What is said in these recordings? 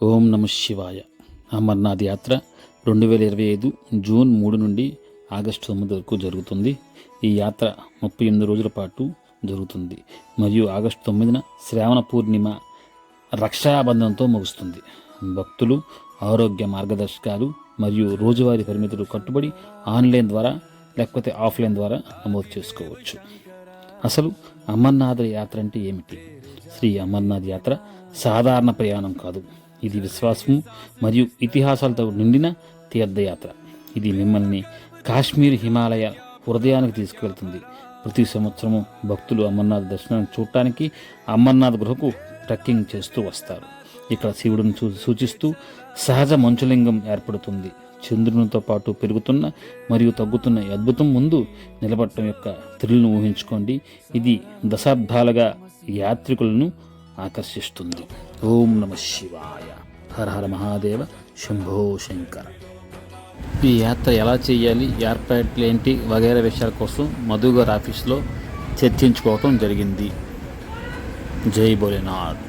ఓం నమ శివాయ. అమర్నాథ్ యాత్ర 2025 జూన్ 3 నుండి ఆగస్టు 9 వరకు జరుగుతుంది. ఈ యాత్ర 38 రోజుల పాటు జరుగుతుంది మరియు ఆగస్టు 9న శ్రావణ పూర్ణిమ రక్షాబంధంతో ముగుస్తుంది. భక్తులు ఆరోగ్య మార్గదర్శకాలు మరియు రోజువారీ పరిమితులు కట్టుబడి ఆన్లైన్ ద్వారా లేకపోతే ఆఫ్లైన్ ద్వారా నమోదు చేసుకోవచ్చు. అసలు అమర్నాథ్ యాత్ర అంటే ఏమిటి? శ్రీ అమర్నాథ్ యాత్ర సాధారణ ప్రయాణం కాదు. ఇది విశ్వాసము మరియు ఇతిహాసాలతో నిండిన తీర్థయాత్ర. ఇది మిమ్మల్ని కాశ్మీర్ హిమాలయ హృదయానికి తీసుకువెళ్తుంది. ప్రతి సంవత్సరము భక్తులు అమర్నాథ్ దర్శనాన్ని చూడటానికి అమర్నాథ్ గుహకు ట్రెక్కింగ్ చేస్తూ వస్తారు. ఇక్కడ శివుడిని సూచిస్తూ సహజ మంచులింగం ఏర్పడుతుంది. చంద్రునితో పాటు పెరుగుతున్న మరియు తగ్గుతున్న ఈ అద్భుతం ముందు నిలబడటం యొక్క థ్రిల్ను ఊహించుకోండి. ఇది దశాబ్దాలుగా యాత్రికులను ఆకర్షిస్తుంది. ఓం నమ శివాయ. హర హర మహాదేవ. శంభో శంకర. ఈ యాత్ర ఎలా చేయాలి, ఏర్పాట్లు ఏంటి వగైరా విషయాల కోసం మధు గారి ఆఫీస్లో చర్చించుకోవటం జరిగింది. జై భోలేనాథ్.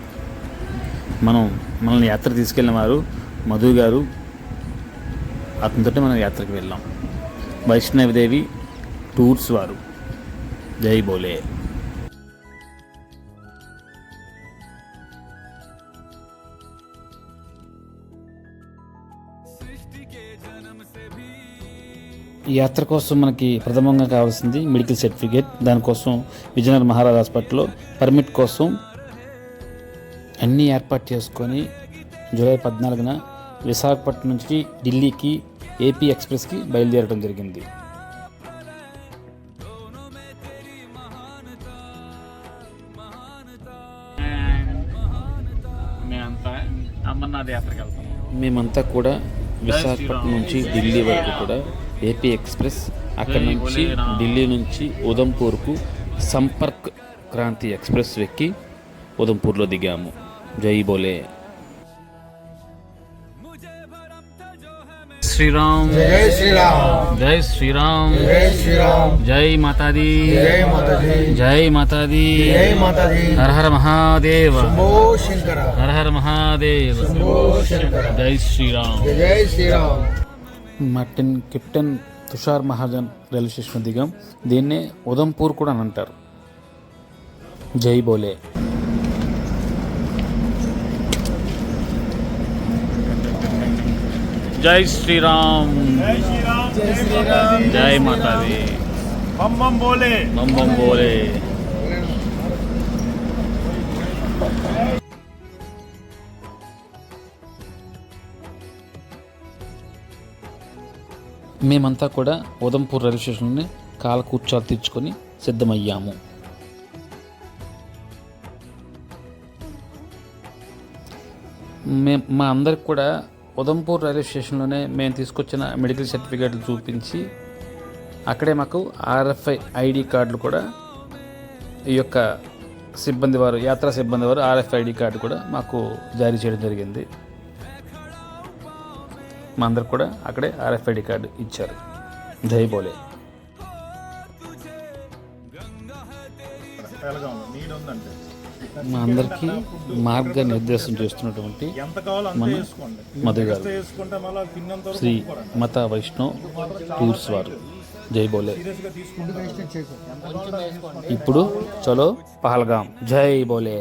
మనల్ని యాత్ర తీసుకెళ్ళిన వారు మధు గారు. అతనితో మనం యాత్రకు వెళ్ళాం. వైష్ణవదేవి టూర్స్ వారు. జై భోలే. ఈ యాత్ర కోసం మనకి ప్రథమంగా కావాల్సింది మెడికల్ సర్టిఫికేట్. దానికోసం విజయనగరం మహారాజ్ హాస్పిటల్లో పర్మిట్ కోసం అన్నీ ఏర్పాటు చేసుకొని జూలై 14న విశాఖపట్నం నుంచి ఢిల్లీకి ఏపీ ఎక్స్ప్రెస్కి బయలుదేరడం జరిగింది. అమర్నాథ్ యాత్రకి వెళ్తాం. మేమంతా కూడా విశాఖపట్నం నుంచి ఢిల్లీ వరకు కూడా ఏపీ ఎక్స్ప్రెస్, అక్కడి నుంచి ఢిల్లీ నుంచి ఉదంపూర్కు సంపర్క్ క్రాంతి ఎక్స్ప్రెస్ ఎక్కి ఉదంపూర్లో దిగాము. జై బోలే. శ్రీరామ్ జై శ్రీరామ్ జై శ్రీరామ్ జై శ్రీరామ్ జై మాతాది జై మాతాది జై మాతాది జై మాతాది. హర హర మహాదేవ. శంభో శంకర. హర హర మహాదేవ. శంభో శంకర. జై శ్రీరామ్ జై Sriram. Captain Tushar Mahajan railway station దిగాం. దీన్నే ఉదంపూర్ కూడా అని అంటారు. జై బోలే. జై శ్రీరామ్ జై శ్రీరామ్ జై శ్రీరామ్ జై మాతాది. బం బం బోలే బం బం బోలే. మేమంతా కూడా ఉదంపూర్ రైల్వే స్టేషన్లోనే కాలకూర్చాలు తీర్చుకొని సిద్ధమయ్యాము. మా అందరికి కూడా ఉదంపూర్ రైల్వే స్టేషన్లోనే మేము తీసుకొచ్చిన మెడికల్ సర్టిఫికేట్లు చూపించి అక్కడే మాకు ఆర్ఎఫ్ఐ ఐడి కార్డులు కూడా ఈ యొక్క యాత్రా సిబ్బంది వారు ఆర్ఎఫ్ఐ ఐడి కార్డు కూడా మాకు జారీ చేయడం జరిగింది. మా అందరు కూడా అక్కడే ఆర్ఎఫ్ఐడి కార్డు ఇచ్చారు. జై బోలే. మా అందరికీ మార్గ నిర్దేశం చేస్తున్నటువంటి మన మధు గారు, శ్రీ మత వైష్ణవ్ టూర్స్ వారు. జై బోలే. ఇప్పుడు చలో పహల్గాం. జై బోలే.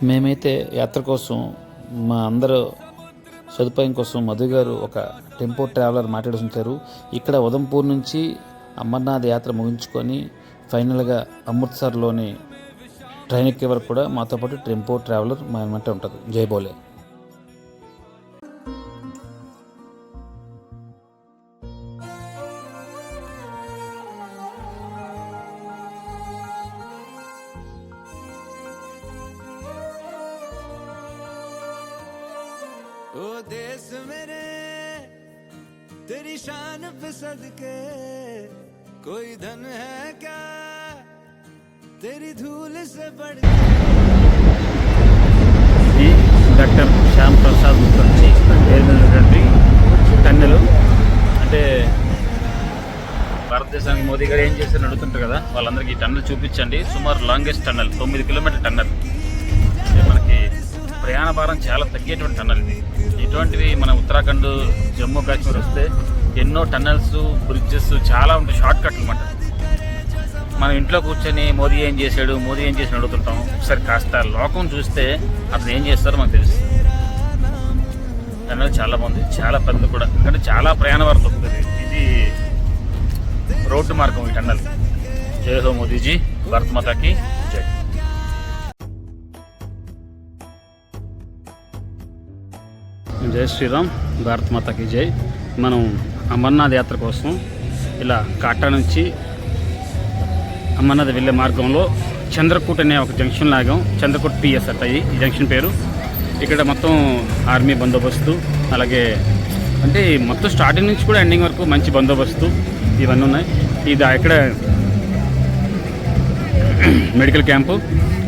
మేమైతే యాత్ర కోసం మా అందరూ సదుపాయం కోసం మధు గారు ఒక టెంపో ట్రావెలర్ మాట్లాడుతుంటారు. ఇక్కడ ఉదంపూర్ నుంచి అమర్నాథ్ యాత్ర ముగించుకొని ఫైనల్గా అమృత్సర్లోని ట్రైన్ ఎక్కే వరకు కూడా మాతో పాటు టెంపో ట్రావెలర్ మా వెంట ఉంటుంది. జై బోలే. ओ देश मेरे तेरी शान पे सदके कोई धन है क्या तेरी धूल से बढ़ के. డాక్టర్ శ్యామ్ ప్రసాద్ ముఖర్జీ ఏర్పడినటువంటి టన్నెలు అంటే భారతదేశానికి మోదీ గారు ఏం చేశారని అడుగుతుంటారు కదా, వాళ్ళందరికీ ఈ టన్నెల్ చూపించండి. సుమారు లాంగెస్ట్ టన్నెల్ 9 కిలోమీటర్ టన్నెల్. మనకి ప్రయాణ భారం చాలా తగ్గేటువంటి టన్నల్ ఇది. ఇటువంటివి మన ఉత్తరాఖండ్, జమ్మూ కాశ్మీర్ వస్తే ఎన్నో టన్నల్స్, బ్రిడ్జెస్ చాలా ఉంటాయి, షార్ట్ కట్లు అన్నమాట. మనం ఇంట్లో కూర్చొని మోదీ ఏం చేశాడు అడుగుతుంటాం. ఒకసారి కాస్త లోకం చూస్తే అతను ఏం చేస్తారో మనకు తెలుస్తుంది. టన్నల్ చాలా బాగుంది, చాలా పెద్ద కూడా, ఎందుకంటే చాలా ప్రయాణ భారం తగ్గుతుంది. ఇది రోడ్డు మార్గం ఈ టన్నల్. జై హో మోదీజీ, భారత్ మాతాకి జై. జై శ్రీరామ్, భారత్ మాతాకి జై. మనం అమర్నాథ్ యాత్ర కోసం ఇలా కాటా నుంచి అమర్నాథ్ వెళ్ళే మార్గంలో చంద్రకూట్ అనే ఒక జంక్షన్ లాగాం. చంద్రకూట్ పిఎస్ అట్ట ఈ జంక్షన్ పేరు. ఇక్కడ మొత్తం ఆర్మీ బందోబస్తు, అలాగే అంటే మొత్తం స్టార్టింగ్ నుంచి కూడా ఎండింగ్ వరకు మంచి బందోబస్తు ఇవన్నీ ఉన్నాయి. ఇది ఇక్కడ మెడికల్ క్యాంపు,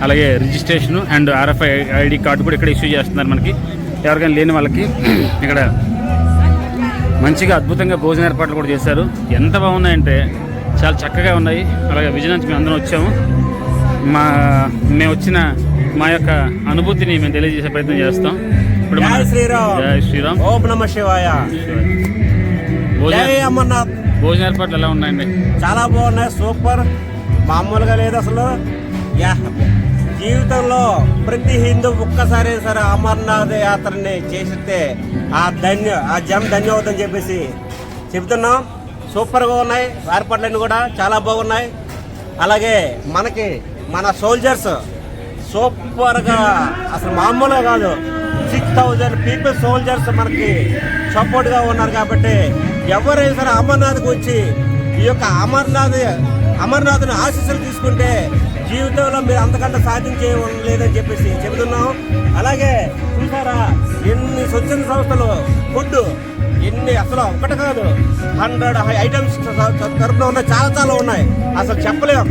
అలాగే registration and RFI ID card కూడా ఇక్కడ ఇష్యూ చేస్తున్నారు మనకి. ఎవరికైనా లేని వాళ్ళకి ఇక్కడ మంచిగా అద్భుతంగా భోజన ఏర్పాట్లు కూడా చేశారు. ఎంత బాగున్నాయంటే చాలా చక్కగా ఉన్నాయి. అలాగే విజయ్ నుంచి మేము అందరం వచ్చాము. మేము వచ్చిన మా యొక్క అనుభూతిని మేము తెలియజేసే ప్రయత్నం చేస్తాం. ఇప్పుడు జై శ్రీరామ్, జై శ్రీరామ్, ఓం నమ శివాయ. జై అమర్నాథ్. భోజన ఏర్పాట్లు ఎలా ఉన్నాయండి? చాలా బాగున్నాయి, సూపర్, మామూలుగా లేదు అసలు. జీవితంలో ప్రతి హిందూ ఒక్కసారి సరే అమర్నాథ్ యాత్రని చేసితే ఆ జనం ధన్యవాదం చెప్పేసి చెబుతున్నాం. సూపర్గా ఉన్నాయి, ఏర్పాట్లన్నీ కూడా చాలా బాగున్నాయి. అలాగే మన సోల్జర్స్ సూపర్గా, అసలు మామూలుగా కాదు, 6,000 పీపుల్ సోల్జర్స్ మనకి సపోర్ట్గా ఉన్నారు. కాబట్టి ఎవరైనా సరే అమర్నాథ్కి వచ్చి ఈ యొక్క అమర్నాథ్ని ఆశీస్సులు తీసుకుంటే జీవితంలో మీరు అంతకంటే సాధించే లేదని చెప్పేసి చెబుతున్నాం. అలాగే చూసారా ఎన్ని స్వచ్ఛంద సంస్థలు ఫుడ్, ఎన్ని అసలు ఒకటి కాదు 100 ఐటమ్స్ తరపున ఉన్నాయి, చాలా ఉన్నాయి, అసలు చెప్పలేం.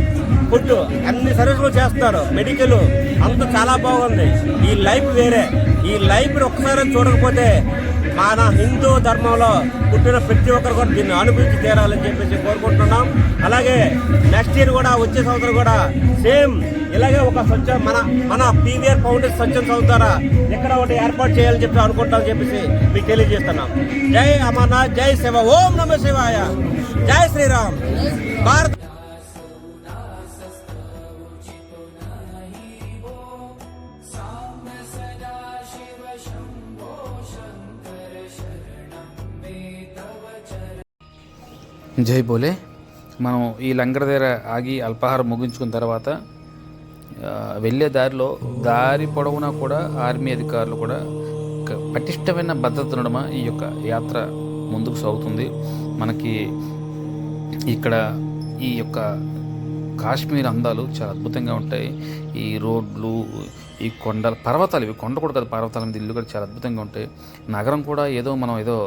ఫుడ్ అన్ని సర్వీసులు చేస్తున్నారు, మెడికల్ అంతా చాలా బాగుంది. ఈ లైఫ్ వేరే, ఈ లైఫ్ని ఒక్కసారి చూడకపోతే మన హిందూ ధర్మంలో పుట్టిన ప్రతి ఒక్కరు కూడా దీన్ని అనుభవించి తీరాలని చెప్పేసి కోరుకుంటున్నాం. అలాగే నెక్స్ట్ ఇయర్ కూడా, వచ్చే సంవత్సరం కూడా సేమ్ ఇలాగే ఒక మన పీవీఆర్ ఫౌండేషన్ స్వచ్ఛంద సంస్థ ద్వారా ఎక్కడ ఒకటి ఏర్పాటు చేయాలని చెప్పి అనుకుంటామని చెప్పేసి మీకు తెలియజేస్తున్నాం. జై అమర్నాథ్, జై శివ, ఓం నమ శివాయ, జై శ్రీరామ్. భారత్ జై బోలే. మనం ఈ లంగర్ దగ్గర ఆగి అల్పాహారం ముగించుకున్న తర్వాత వెళ్ళే దారి పొడవునా కూడా ఆర్మీ అధికారులు కూడా పటిష్టమైన భద్రత ఉండడమా ఈ యొక్క యాత్ర ముందుకు సాగుతుంది. మనకి ఇక్కడ ఈ యొక్క కాశ్మీర్ అందాలు చాలా అద్భుతంగా ఉంటాయి. ఈ రోడ్లు, ఈ పర్వతాలు, ఇవి కొండ కూడా కాదు, పర్వతాల మీద ఇల్లు కూడా చాలా అద్భుతంగా ఉంటాయి. నగరం కూడా మనం ఏదో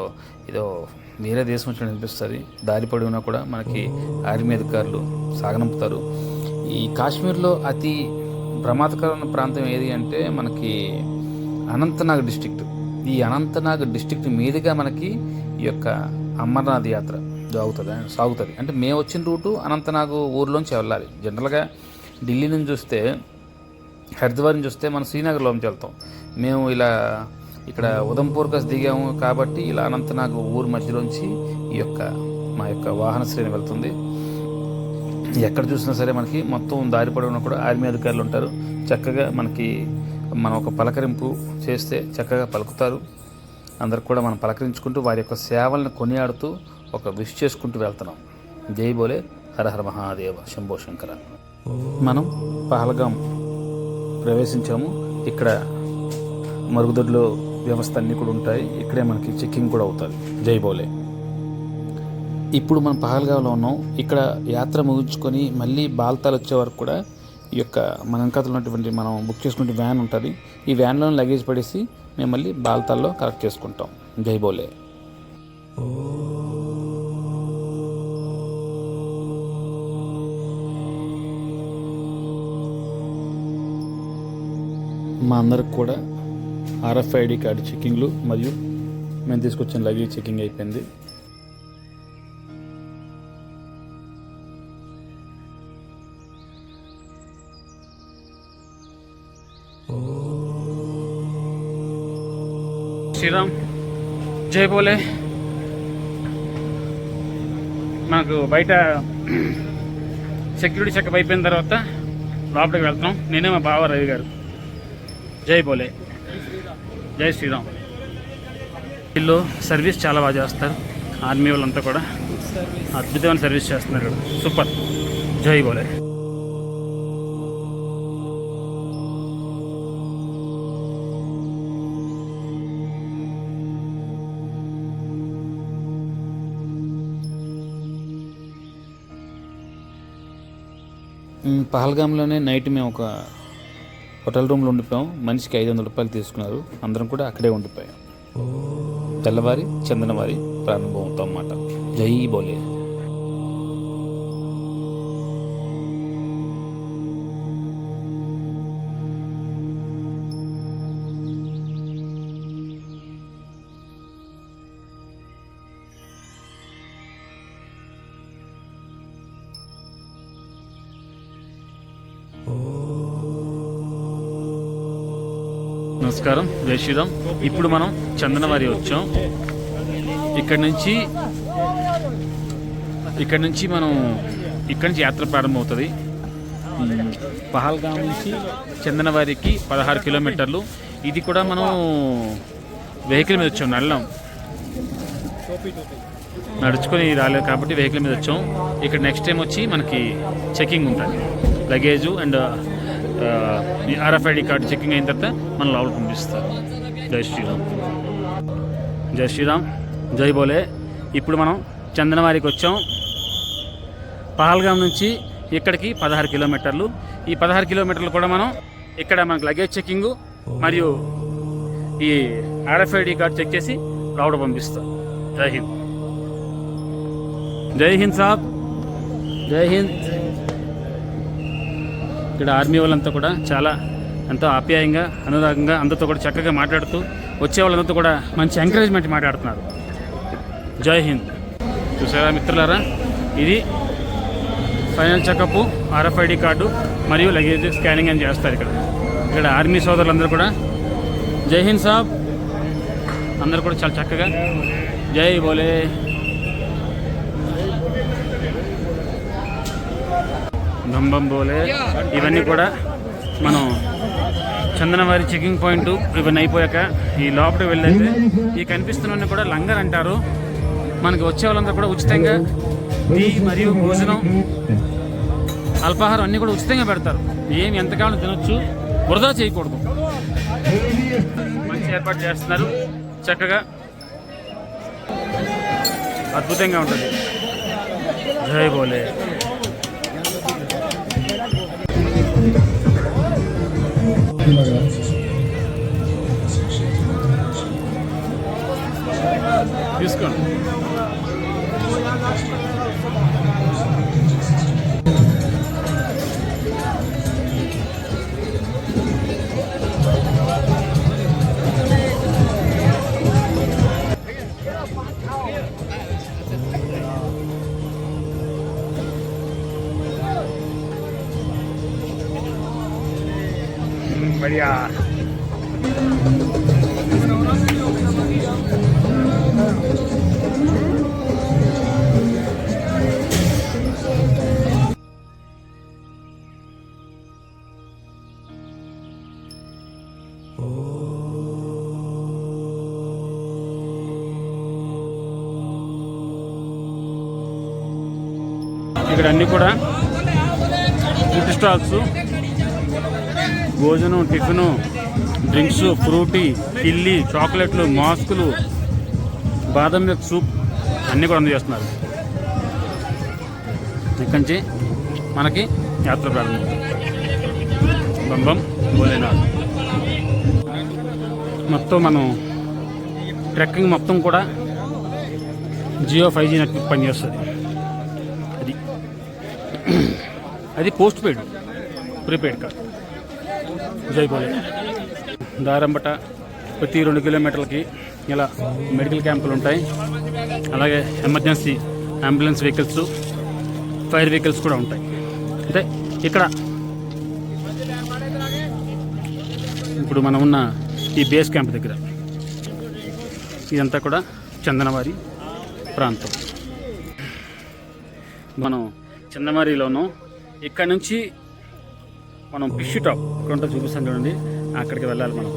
వేరే దేశం వచ్చి అనిపిస్తుంది. దారి పొడవునా కూడా మనకి ఆర్మీ అధికారులు సాగనంపుతారు. ఈ కాశ్మీర్లో అతి ప్రమాదకరమైన ప్రాంతం ఏది అంటే మనకి అనంతనాగ్ డిస్ట్రిక్ట్. ఈ అనంతనాగ్ డిస్ట్రిక్ట్ మీదుగా మనకి ఈ యొక్క అమర్నాథ్ యాత్ర సాగుతుంది. అంటే మేము వచ్చిన రూటు అనంతనాగ్ ఊర్లోంచి వెళ్ళాలి. జనరల్గా ఢిల్లీ నుంచి చూస్తే, హరిద్వార్ నుంచి చూస్తే మనం శ్రీనగర్లోంచి వెళ్తాం. మేము ఇలా ఇక్కడ ఉదంపూర్కి దిగాము కాబట్టి ఇలా అనంతనాగ్ ఊరు మధ్యలోంచి మా యొక్క వాహన శ్రేణి వెళ్తుంది. ఎక్కడ చూసినా సరే మనకి మొత్తం దారి పొడవునా కూడా ఆర్మీ అధికారులు ఉంటారు. చక్కగా మనం ఒక పలకరింపు చేస్తే చక్కగా పలుకుతారు. అందరికి కూడా మనం పలకరించుకుంటూ వారి యొక్క సేవలను కొనియాడుతూ ఒక విష్ చేసుకుంటూ వెళ్తున్నాం. జై బోలే, హర హర మహాదేవ, శంభో శంకర. మనం పహల్గాం ప్రవేశించాము. ఇక్కడ మరుగుదొడ్లో వ్యవస్థ అన్నీ కూడా ఉంటాయి. ఇక్కడే మనకి చెక్కింగ్ కూడా అవుతుంది. జై బోలే. ఇప్పుడు మనం పహల్గాంలో ఉన్నాం. ఇక్కడ యాత్ర ముగించుకొని మళ్ళీ బాల్తాల్ వచ్చే వరకు కూడా ఈ యొక్క మన వెనకాతలు ఉన్నటువంటి మనం బుక్ చేసుకునే వ్యాన్ ఉంటుంది. ఈ వ్యాన్లో లగేజ్ పడేసి మేము మళ్ళీ బాల్తాల్లో కలెక్ట్ చేసుకుంటాం. జై బోలే. మా అందరికి కూడా ఆర్ఎఫ్ఐడి కార్డు చెక్కింగ్లు మరియు మేము తీసుకొచ్చిన లగేజ్ చెక్కింగ్ అయిపోయింది. శ్రీరామ్, జై బోలే. మనకు బయట సెక్యూరిటీ చెకప్ అయిపోయిన తర్వాత లోపలికి వెళ్తున్నాం. నేనే మా బావ రవి గారు. జై బోలే, జై శ్రీరామ్. వీళ్ళు సర్వీస్ చాలా బాగా చేస్తారు. ఆర్మీ వాళ్ళంతా కూడా అద్భుతమైన సర్వీస్ చేస్తున్నారు. సూపర్. జై బోలే. పహల్గామ్లోనే నైట్ మేము ఒక హోటల్ రూమ్లో ఉండిపోయాం. మనిషికి 500 రూపాయలు తీసుకున్నారు. అందరం కూడా అక్కడే ఉండిపోయాం. తెల్లవారి చందనవారి ప్రారంభం అవుతాం అన్నమాట. జై బోలే. నమస్కారం, జై శ్రీరామ్. ఇప్పుడు మనం చందనవారి వచ్చాం. ఇక్కడి నుంచి యాత్ర ప్రారంభమవుతుంది. పహల్గాం నుంచి చందనవారికి 16 కిలోమీటర్లు. ఇది కూడా మనం వెహికల్ మీద వచ్చాం. నడుచుకొని రాలేదు కాబట్టి వెహికల్ మీద వచ్చాం. ఇక్కడ నెక్స్ట్ టైం వచ్చి మనకి చెకింగ్ ఉంటుంది. Luggage and RFID card checking అయిన తర్వాత మన లోపల పంపిస్తారు. జై శ్రీరామ్, జై శ్రీరామ్, జై బోలే. ఇప్పుడు మనం చందనవారికి వచ్చాం. పహల్గాం నుంచి ఇక్కడికి 16 కిలోమీటర్లు. ఈ 16 కిలోమీటర్లు కూడా మనం ఇక్కడ మనకు లగేజ్ చెకింగు మరియు ఈ RFID కార్డు చెక్ చేసి లోపల పంపిస్తాం. జై హింద్, జై హింద్ సాబ్, జై హింద్. ఇక్కడ ఆర్మీ వాళ్ళంతా కూడా చాలా ఎంతో ఆప్యాయంగా అనురాగంగా అందరితో కూడా చక్కగా మాట్లాడుతూ వచ్చే వాళ్ళంతా కూడా మంచి ఎంకరేజ్మెంట్ మాట్లాడుతున్నారు. జై హింద్. చూసారా మిత్రులారా, ఇది ఫైనల్ చెకప్, RFID కార్డు మరియు లగేజ్ స్కానింగ్ అని చేస్తారు ఇక్కడ ఆర్మీ సోదరులందరూ కూడా. జై హింద్ సాబ్. అందరూ కూడా చాలా చక్కగా జై బోలే. బంబం బోలే. ఇవన్నీ కూడా మనం చందనవారి చెకింగ్ పాయింట్ ఇవన్నీ అయిపోయాక ఈ లోపలికి వెళ్ళైతే ఈ కనిపిస్తున్న కూడా లంగర్ అంటారు. మనకి వచ్చే వాళ్ళందరూ కూడా ఉచితంగా టీ మరియు భోజనం, అల్పాహారం అన్నీ కూడా ఉచితంగా పెడతారు. ఏమి ఎంతకాలం తినొచ్చు, వృధా చేయకూడదు. మంచి ఏర్పాటు చేస్తున్నారు. చక్కగా అద్భుతంగా ఉంటుంది. జై బోలే. తీసుకోండి. बढ़िया. ఇక్కడ అన్నీ కూడా ఫుడ్ స్టాల్స్, భోజనం, టిఫిను, డ్రింక్స్, ఫ్రూటీ, కిల్లి, చాక్లెట్లు, మాస్కులు, బాదం మిల్క్ సూప్ అన్నీ కూడా అందజేస్తున్నారు. ఇక్కడి నుంచి మనకి యాత్ర ప్రారంభం. బంబం భోలేనాథ్. మొత్తం మనం ట్రెక్కింగ్ మొత్తం కూడా జియో 5G నెట్వర్క్ పనిచేస్తుంది. అది పోస్ట్ పెయిడ్, ప్రీపెయిడ్ కాదు. జై బోలే. దారంబట ప్రతి 2 కిలోమీటర్లకి ఇలా మెడికల్ క్యాంపులు ఉంటాయి. అలాగే emergency ambulance vehicles, fire vehicles కూడా ఉంటాయి. అంటే ఇక్కడ ఇప్పుడు మనం ఉన్న ఈ బేస్ క్యాంప్ దగ్గర ఇదంతా కూడా చందనవారి ప్రాంతం. మనం చందనవారిలోనూ ఇక్కడ నుంచి మనం ఫిష్ టాప్ ఇక్కడ చూపిస్తాం చూడండి, అక్కడికి వెళ్ళాలి మనం.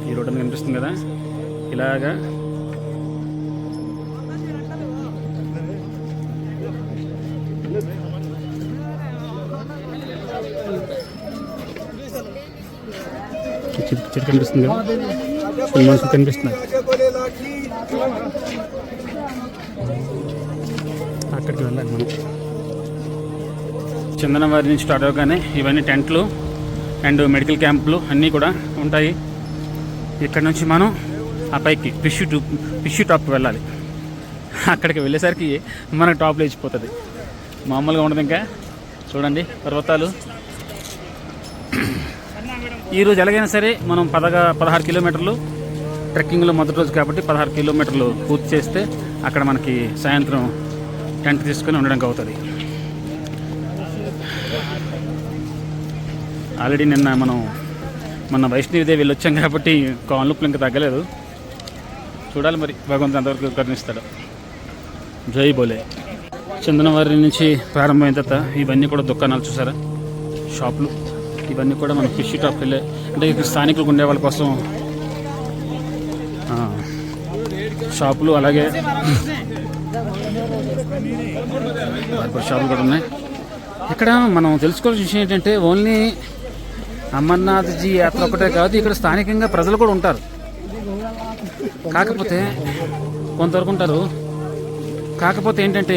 ఈ రోడ్డు మీద కనిపిస్తుంది కదా, ఇలాగా చెట్టు కనిపిస్తుంది కదా, మనుషులు కనిపిస్తున్నారు. అక్కడికి వెళ్ళాలి మనం. చందనవారి నుంచి స్టార్ట్ అవగానే ఇవన్నీ టెంట్లు అండ్ మెడికల్ క్యాంపులు అన్నీ కూడా ఉంటాయి. ఇక్కడ నుంచి మనం ఆ పైకి ఫిష్ టాప్కి వెళ్ళాలి. అక్కడికి వెళ్ళేసరికి మనకు టాప్ లేచిపోతుంది, మామూలుగా ఉండదు. ఇంకా చూడండి పర్వతాలు. ఈరోజు ఎలాగైనా సరే మనం 16 కిలోమీటర్లు ట్రెక్కింగ్లో మొదటి రోజు కాబట్టి 16 కిలోమీటర్లు పూర్తి చేస్తే అక్కడ మనకి సాయంత్రం టెంట్ తీసుకొని ఉండడానికి అవుతుంది. ఆల్రెడీ నిన్న మన వైష్ణవిదేవి వెళ్ళొచ్చాం కాబట్టి కాళ్ళ నొప్పులు ఇంకా తగ్గలేదు. చూడాలి మరి భగవంతుడు అంతవరకు కరుణిస్తాడు. జై బోలే. చందనవారి నుంచి ప్రారంభమైన తర్వాత ఇవన్నీ కూడా దుకాణాలు చూసారా, షాపులు. ఇవన్నీ కూడా మనం ఫిష్ టాప్ వెళ్ళే అంటే ఇక్కడ స్థానికులకు ఉండే వాళ్ళ కోసం షాపులు, అలాగే షాపులు కూడా ఉన్నాయి. ఇక్కడ మనం తెలుసుకోవాల్సిన విషయం ఏంటంటే ఓన్లీ అమర్నాథ్జీ యాత్ర ఒకటే కాదు, ఇక్కడ స్థానికంగా ప్రజలు కూడా ఉంటారు. కాకపోతే కొంతవరకు ఉంటారు. కాకపోతే ఏంటంటే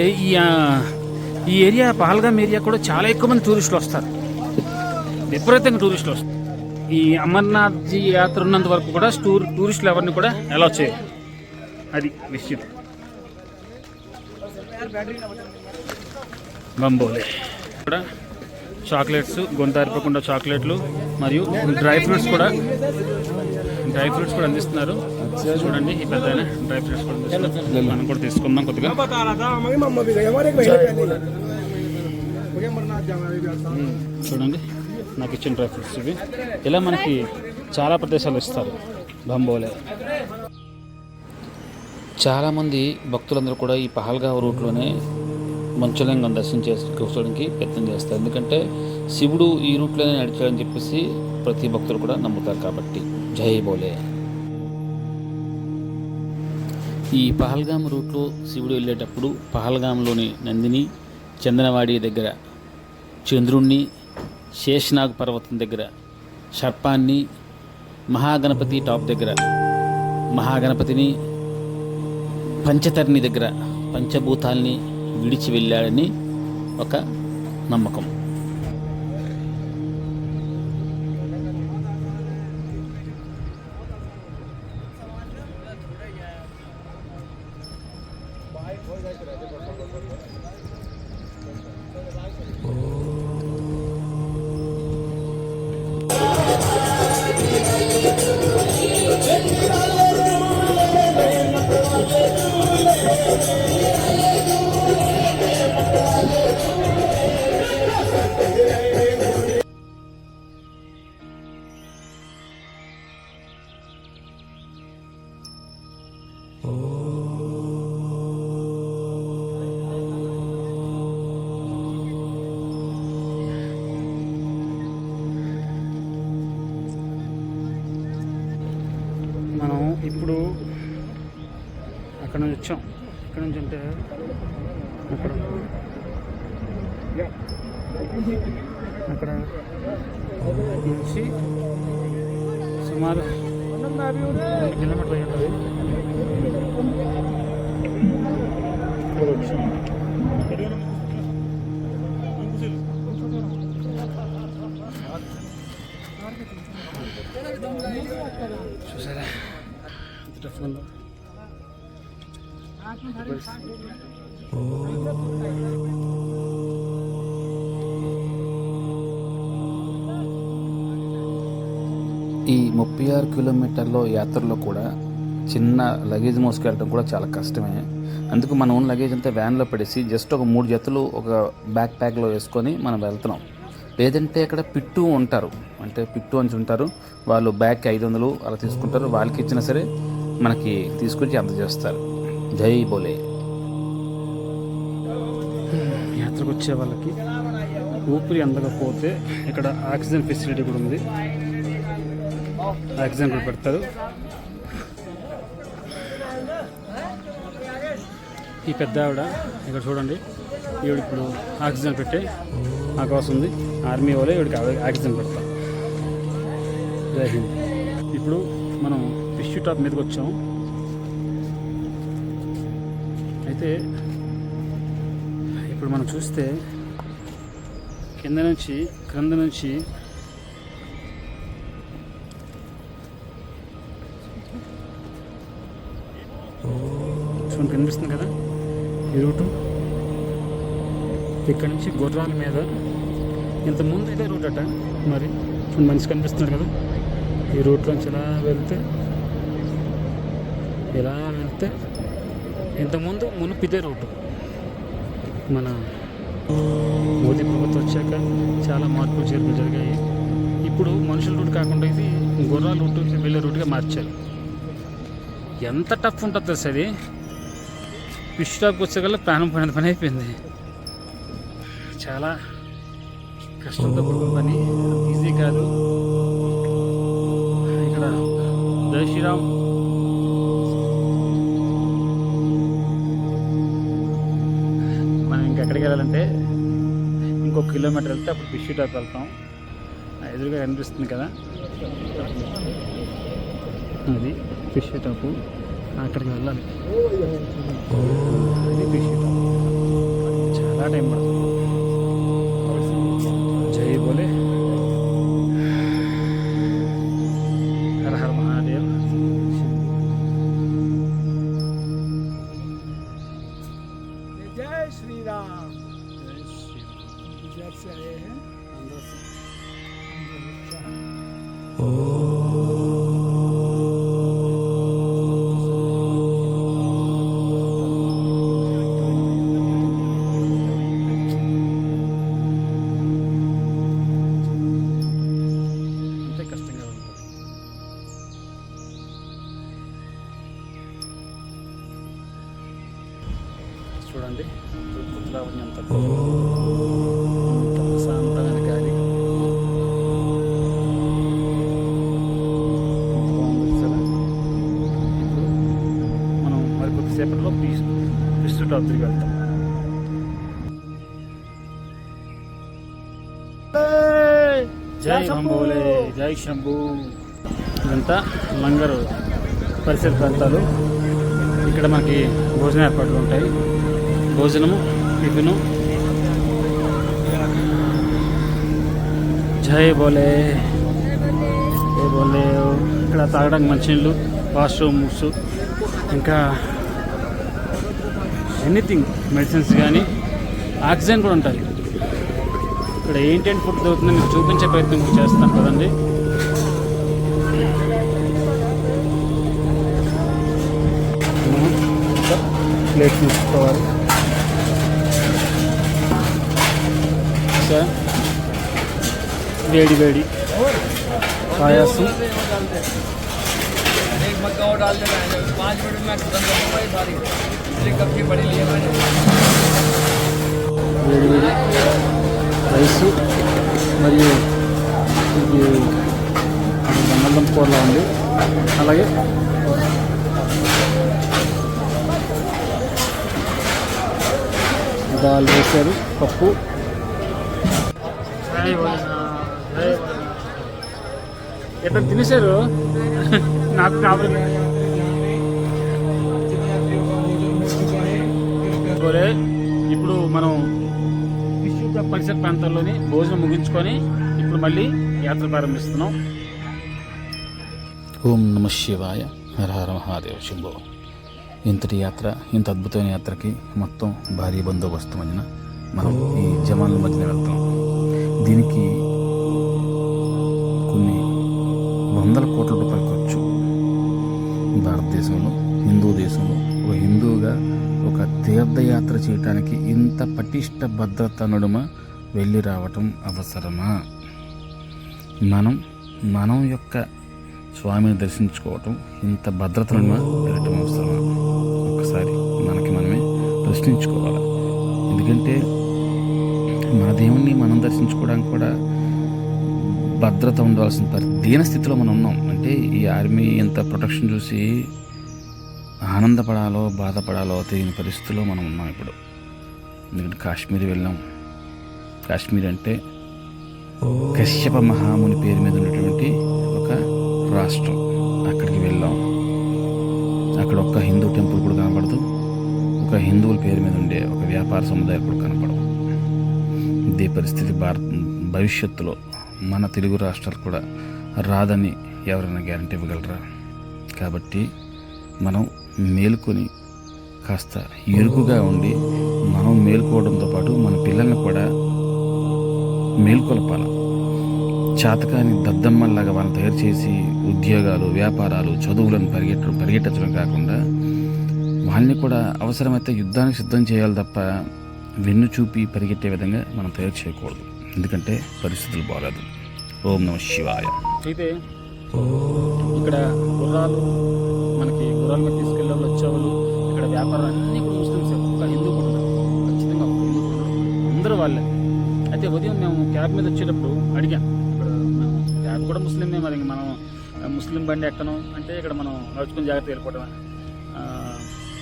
ఈ ఏరియా పహల్గామ్ ఏరియా కూడా చాలా ఎక్కువ మంది టూరిస్టులు వస్తారు, విపరీతంగా టూరిస్టులు వస్తారు. ఈ అమర్నాథ్జీ యాత్ర ఉన్నంత వరకు కూడా టూరిస్టులు ఎవరిని కూడా అలౌ చేయరు. అది విషయం. బంబోలే కూడా చాక్లెట్స్, గొంతారిపోకుండా చాక్లెట్లు మరియు డ్రై ఫ్రూట్స్ కూడా అందిస్తున్నారు. చూడండి ఈ పెద్ద డ్రై ఫ్రూట్స్ కూడా అందిస్తున్నారు. మనం కూడా తీసుకుందాం కొద్దిగా. చూడండి నాకు ఇచ్చిన డ్రై ఫ్రూట్స్ ఇవి. ఇలా మనకి చాలా ప్రదేశాలు ఇస్తారు బంబోలే. చాలామంది భక్తులందరూ కూడా ఈ పహల్గావ్ రూట్లోనే మంచులింగం దర్శనం చేసుకోవడానికి ప్రయత్నం చేస్తారు. ఎందుకంటే శివుడు ఈ రూట్లోనే నడిచాడని చెప్పేసి ప్రతి భక్తులు కూడా నమ్ముతారు కాబట్టి. జై బోలే. ఈ పహల్గామ్ రూట్లో శివుడు వెళ్ళేటప్పుడు పహల్గామ్లోని నందిని, చందనవాడి దగ్గర చంద్రుణ్ణి, శేషనాగ్ పర్వతం దగ్గర సర్పాన్ని, మహాగణపతి టాప్ దగ్గర మహాగణపతిని, పంచతర్ని దగ్గర పంచభూతాల్ని విడిచి వెళ్ళాడని ఒక నమ్మకం. మనం ఇప్పుడు అక్కడ నుంచి వచ్చాం. ఇక్కడ నుంచి అంటే అక్కడ నుంచి సుమారు 2 కిలోమీటర్లు అయ్యింది. చూసారా టఫ్గా. ఈ 36 కిలోమీటర్ల యాత్రలో కూడా చిన్న లగేజ్ మోసుకెళ్ళడం కూడా చాలా కష్టమే. అందుకు మన ఓన్ లగేజ్ అంతా వ్యాన్లో పడేసి జస్ట్ ఒక 3 జతలు ఒక బ్యాక్ ప్యాక్లో వేసుకొని మనం వెళ్తున్నాం. లేదంటే అక్కడ పిట్టు ఉంటారు, అంటే పిట్టు అని ఉంటారు, వాళ్ళు బ్యాగ్కి 500 అలా తీసుకుంటారు. వాళ్ళకి ఇచ్చినా సరే మనకి తీసుకొచ్చి అందజేస్తారు. జై బోలే. యాత్రకు వచ్చే వాళ్ళకి ఊపిరి అందకపోతే ఇక్కడ ఆక్సిజన్ ఫెసిలిటీ కూడా ఉంది. ఆక్సిజన్ కూడా పెడతారు. ఈ పెద్ద ఆవిడ ఇక్కడ చూడండి, ఈవిడ ఇప్పుడు ఆక్సిజన్ పెట్టే అవకాశం ఉంది. ఆర్మీ వాళ్ళే ఈవిడికి ఆక్సిజన్ పెడతాం. జై హింద్. ఇప్పుడు మనం ఫిష్ టాప్ మీదకి వచ్చాము. అయితే ఇప్పుడు మనం చూస్తే క్రింద నుంచి చూడండి, కనిపిస్తుంది కదా ఈ రూటు. ఇక్కడ నుంచి గుర్రాల మీద ఇంతకుముందు ఇదే రూట్ అట. మరి చూడండి, మనిషి కనిపిస్తున్నాడు కదా. ఈ రూట్లోంచి ఇలా వెళ్తే ఇంతకుముందు మునుపు ఇదే రూటు. మన మోదీ ప్రభుత్వం వచ్చాక చాలా మార్పులు చేర్పులు జరిగాయి. ఇప్పుడు మనుషుల రూట్ కాకుండా ఇది గుర్రాల రూట్ వెళ్ళే రూట్గా మార్చారు. ఎంత టఫ్ ఉంటుంది తెలుసు అది. ఫిష్ టాప్కి వచ్చేకల్లా ప్రాణం పోయినంత పని అయిపోయింది. చాలా కష్టంతో కూడుకున్న పని, ఈజీ కాదు. ఇక్కడ జై శ్రీరామ్. మనం ఇంకెక్కడికి వెళ్ళాలంటే ఇంకొక కిలోమీటర్ వెళ్తే అప్పుడు ఫిష్ టాప్ వెళ్తాం. ఎదురుగా కనిపిస్తుంది కదా, అది ఫిష్ టాపు. అక్కడికి వెళ్ళాలి. అది ఫిష్ టాప్. చాలా టైం పడుతుంది. జై బోలే. హర హర మహాదేవ్. जय श्री राम। गुजरात से आए हैं। అంతే కష్టంగా ఉంటుంది. చూడండి, రుతులావణ్యం అంత ప్రశాంతమైన గాలి. బాగుంది కదా. ఇప్పుడు మనం మరి కొద్దిసేపట్లో ఫిష్ టాప్ తిరిగి వెళ్తాం. జై శంభోలే, జై శంభూ. ఇదంతా లంగరు పరిసర ప్రాంతాలు. ఇక్కడ మనకి భోజన ఏర్పాట్లు ఉంటాయి. భోజనము, టిఫిను. జై బోలే, జై బోలే. ఇక్కడ తాగడానికి మంచినీళ్ళు, వాష్రూమ్స్, ఇంకా ఎనీథింగ్, మెడిసిన్స్ కానీ ఆక్సిజన్ కూడా ఉంటాయి. ఇక్కడ ఏంటంటే ఫుడ్ దొరుకుతుందో మీకు చూపించే ప్రయత్నం చేస్తాను కదండి. ప్లేట్ తీసుకోవాలి సార్. వేడి వేడి పాయాసం. వేడి వేడి రైసు మరియు ఇది బంగాళదుంప కూరలా ఉంది. అలాగే దాల్ వేశారు, పప్పు. ఎక్కడ తినేశారు నాకు కాబట్టి. ఇప్పుడు మనం పరిసర ప్రాంతాల్లోని భోజనం ముగించుకొని ఇప్పుడు మళ్ళీ యాత్ర ప్రారంభిస్తున్నాం. ఓం నమ శివాయ. హర హర మహాదేవ్ శంభో. ఇంతటి యాత్ర, ఇంత అద్భుతమైన యాత్రకి మొత్తం భారీ బందోబస్తు మధ్యన మనం ఈ జమాన్ల మధ్యన వెళ్తాం. దీనికి కొన్ని వందల కోట్ల రూపాయలు ఖర్చు. భారతదేశంలో, హిందూ దేశంలో ఒక హిందువుగా ఒక తీర్థయాత్ర చేయటానికి ఇంత పటిష్ట భద్రత నడుమ వెళ్ళి రావటం అవసరమా? మనం యొక్క స్వామిని దర్శించుకోవటం ఇంత భద్రతను పెరగటం అవసరమా? ఒకసారి మనకి మనమే ప్రశ్నించుకోవాలి. ఎందుకంటే మన దేవుణ్ణి మనం దర్శించుకోవడానికి కూడా భద్రత ఉండాల్సిన దీన స్థితిలో మనం ఉన్నాం. అంటే ఈ ఆర్మీ ఇంత ప్రొటెక్షన్ చూసి ఆనందపడాలో బాధపడాలో తెలియని పరిస్థితిలో మనం ఉన్నాం ఇప్పుడు. ఎందుకంటే కాశ్మీర్ వెళ్ళాం. కాశ్మీర్ అంటే కశ్యప మహాముని పేరు మీద ఉన్నటువంటి ఒక రాష్ట్రం. అక్కడికి వెళ్ళాం. అక్కడ ఒక్క హిందూ టెంపుల్ కూడా కనపడదు. ఒక హిందువుల పేరు మీద ఉండే ఒక వ్యాపార సముదాయాలు కూడా కనపడవు. ఇదే పరిస్థితి భవిష్యత్తులో మన తెలుగు రాష్ట్రాలు కూడా రాదని ఎవరైనా గ్యారంటీ ఇవ్వగలరా? కాబట్టి మనం మేలుకొని కాస్త ఎరుకుగా ఉండి మనం మేలుకోవడంతో పాటు మన పిల్లల్ని కూడా మేల్కొల్పాలి. చాతకాని దద్దమ్మల్లాగా వాళ్ళని తయారు చేసి ఉద్యోగాలు, వ్యాపారాలు, చదువులను పరిగెట్టడం కాకుండా వాళ్ళని కూడా అవసరమైతే యుద్ధానికి సిద్ధం చేయాలి తప్ప వెన్ను చూపి పరిగెట్టే విధంగా మనం తయారు చేయకూడదు. ఎందుకంటే పరిస్థితులు బాగాలేదు. ఓం నమ శివాయ. అయితే ఇక్కడ గుర్రాలు మనకి గుర్రాల మీద తీసుకెళ్ళే వాళ్ళు వచ్చేవాళ్ళు, ఇక్కడ వ్యాపారాలు అన్నీ కూడా ముస్లిమ్స్, ఒక హిందూ కూడా ఉన్నారు. ఖచ్చితంగా ఒక హిందూ కూడా అందరూ వాళ్ళే. అయితే ఉదయం మేము క్యాబ్ మీద వచ్చేటప్పుడు అడిగాం, ఇక్కడ మేము క్యాబ్ కూడా ముస్లిమే, మరి మనం ముస్లిం బండి ఎక్కను అంటే ఇక్కడ మనం నడుచుకుని జాగ్రత్త వెళ్ళిపోవడమే.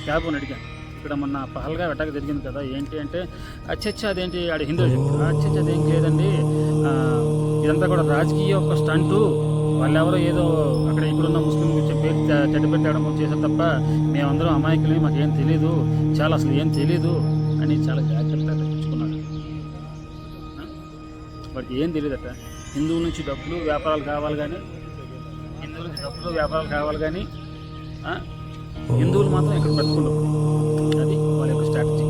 క్యాబ్ అని అడిగాం, ఇక్కడ మొన్న పహల్గా వెట్టక జరిగింది కదా ఏంటి అంటే, అచ్చచ్చ అదేంటి ఆడ హిందూ చెప్పారు. అచ్చచ్చ అదేం లేదండి, ఇదంతా కూడా రాజకీయ ఒక స్టంటు, వాళ్ళెవరో ఏదో అక్కడ ఇక్కడున్న ముస్లిం పేరు చెడ్డపెట్టడం చేశారు తప్ప మేమందరం అమాయకులని, మాకేం తెలీదు, చాలా అసలు ఏం తెలీదు అని చాలా జాగ్రత్తగా తెచ్చుకున్నాడు. వాడికి ఏం తెలియదట. హిందువుల నుంచి డబ్బులు వ్యాపారాలు కావాలి కానీ హిందువులు మాత్రం ఇక్కడ బ్రతుకులు. అది వాళ్ళ యొక్క స్ట్రాటజీ.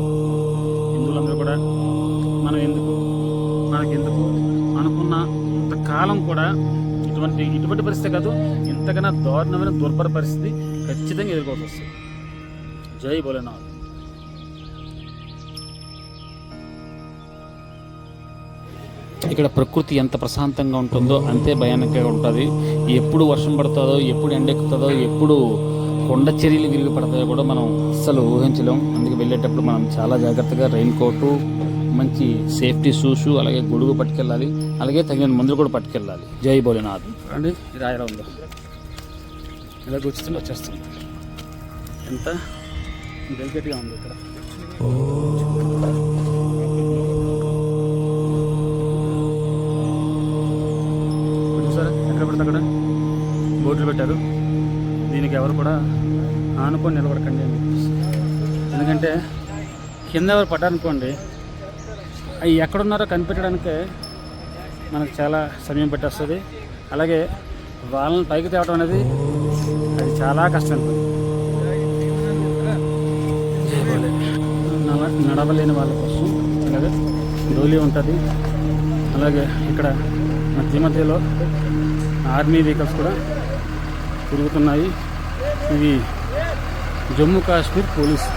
హిందువులందరూ కూడా మనకెందుకు అనుకున్న ఇంతకాలం కూడా ఇటువంటి పరిస్థితి కాదు, ఇంతకన్నా దారుణమైన దుర్భర పరిస్థితి ఖచ్చితంగా ఎదుర్కోవాల్సి వస్తుంది. జై భోలేనాథ్. ఇక్కడ ప్రకృతి ఎంత ప్రశాంతంగా ఉంటుందో అంతే భయానకంగా ఉంటుంది. ఎప్పుడు వర్షం పడుతుందో, ఎప్పుడు ఎండెక్కుతుందో, ఎప్పుడు కొండ చర్యలు విరిగి పడతాయో కూడా మనం అస్సలు ఊహించలేం. అందుకే వెళ్ళేటప్పుడు మనం చాలా జాగ్రత్తగా రెయిన్ కోటు, మంచి సేఫ్టీ షూస్, అలాగే గొడుగు పట్టుకెళ్ళాలి, అలాగే తగిన మందులు కూడా పట్టుకెళ్ళాలి. జై భోలేనాథ్. అండి ఇది ఆయన ఉందో ఇలా కూర్చుని వచ్చేస్తుంది. ఎంత డెలికేట్గా ఉంది ఇక్కడ. చూసారా ఎక్కడ పడితే అక్కడ బోర్డులు పెట్టారు, దీనికి ఎవరు కూడా ఆనుకొని నిలబడకండి అని చెప్పేసి. ఎందుకంటే కింద ఎవరు పడ్డారనుకోండి, అవి ఎక్కడున్నారో కనిపెట్టడానికే మనకు చాలా సమయం పెట్టేస్తుంది. అలాగే వాళ్ళని పైకి తేవడం అనేది అది చాలా కష్టం. నడవలేని వాళ్ళ కోసం అలాగే డోలీ ఉంటుంది. అలాగే ఇక్కడ మధ్యలో ఆర్మీ వెహికల్స్ కూడా తిరుగుతున్నాయి. ఇవి జమ్మూ కాశ్మీర్ పోలీస్.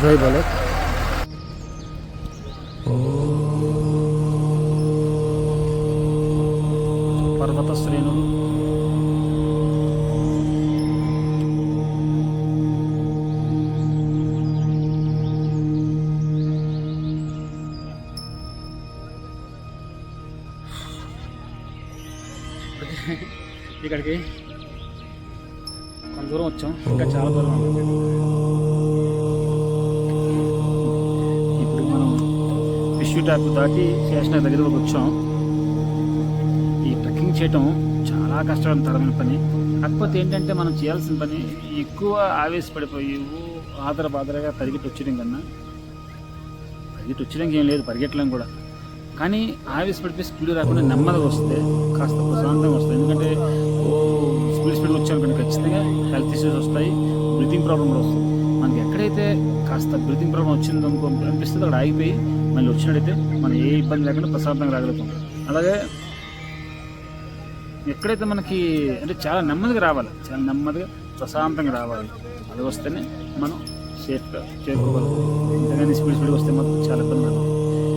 జై భోలే. పర్వత శ్రేణులు, ఇక్కడికి కొంత దూరం వచ్చాం, ఇంకా చాలా దూరం ఉంది. ఇప్పుడు మనం విష్యూ ట్యాప్ దాటి స్టేషన్ దగ్గరకు వచ్చాం. ఈ ట్రెక్కింగ్ చేయటం చాలా కష్టతరమైన పని. కాకపోతే ఏంటంటే మనం చేయాల్సిన పని ఎక్కువ ఆవేశపడిపోయి బాదరగా పరిగెట్టి వచ్చేయడం కన్నా, పరిగెట్టి వచ్చేయడానికి ఏం లేదు, పరిగెట్టలేం కూడా, కానీ ఆవేశపడిపోయి స్పీడ్ రాకుండా నెమ్మదిగా వస్తే కాస్త ప్రశాంతంగా వస్తాయి. ఎందుకంటే స్పీడ్ వచ్చామనుకోండి ఖచ్చితంగా హెల్త్ ఇష్యూస్ వస్తాయి, బ్రీతింగ్ ప్రాబ్లం కూడా వస్తుంది. మనకి ఎక్కడైతే కాస్త బ్రీతింగ్ ప్రాబ్లం వచ్చిందో అనిపిస్తుంది అక్కడ ఆగిపోయి మళ్ళీ వచ్చినట్టయితే మనం ఏ ఇబ్బంది లేకుండా ప్రశాంతంగా రాగలుగుతాం. అలాగే ఎక్కడైతే మనకి అంటే చాలా నెమ్మదిగా రావాలి, చాలా నెమ్మదిగా ప్రశాంతంగా రావాలి, అది వస్తేనే మనం సేఫ్గా చేరుకోగలుగుతాం. ఇంతగానే స్పీడ్గా వస్తే మాత్రం చాలా ఇబ్బంది పడతాం.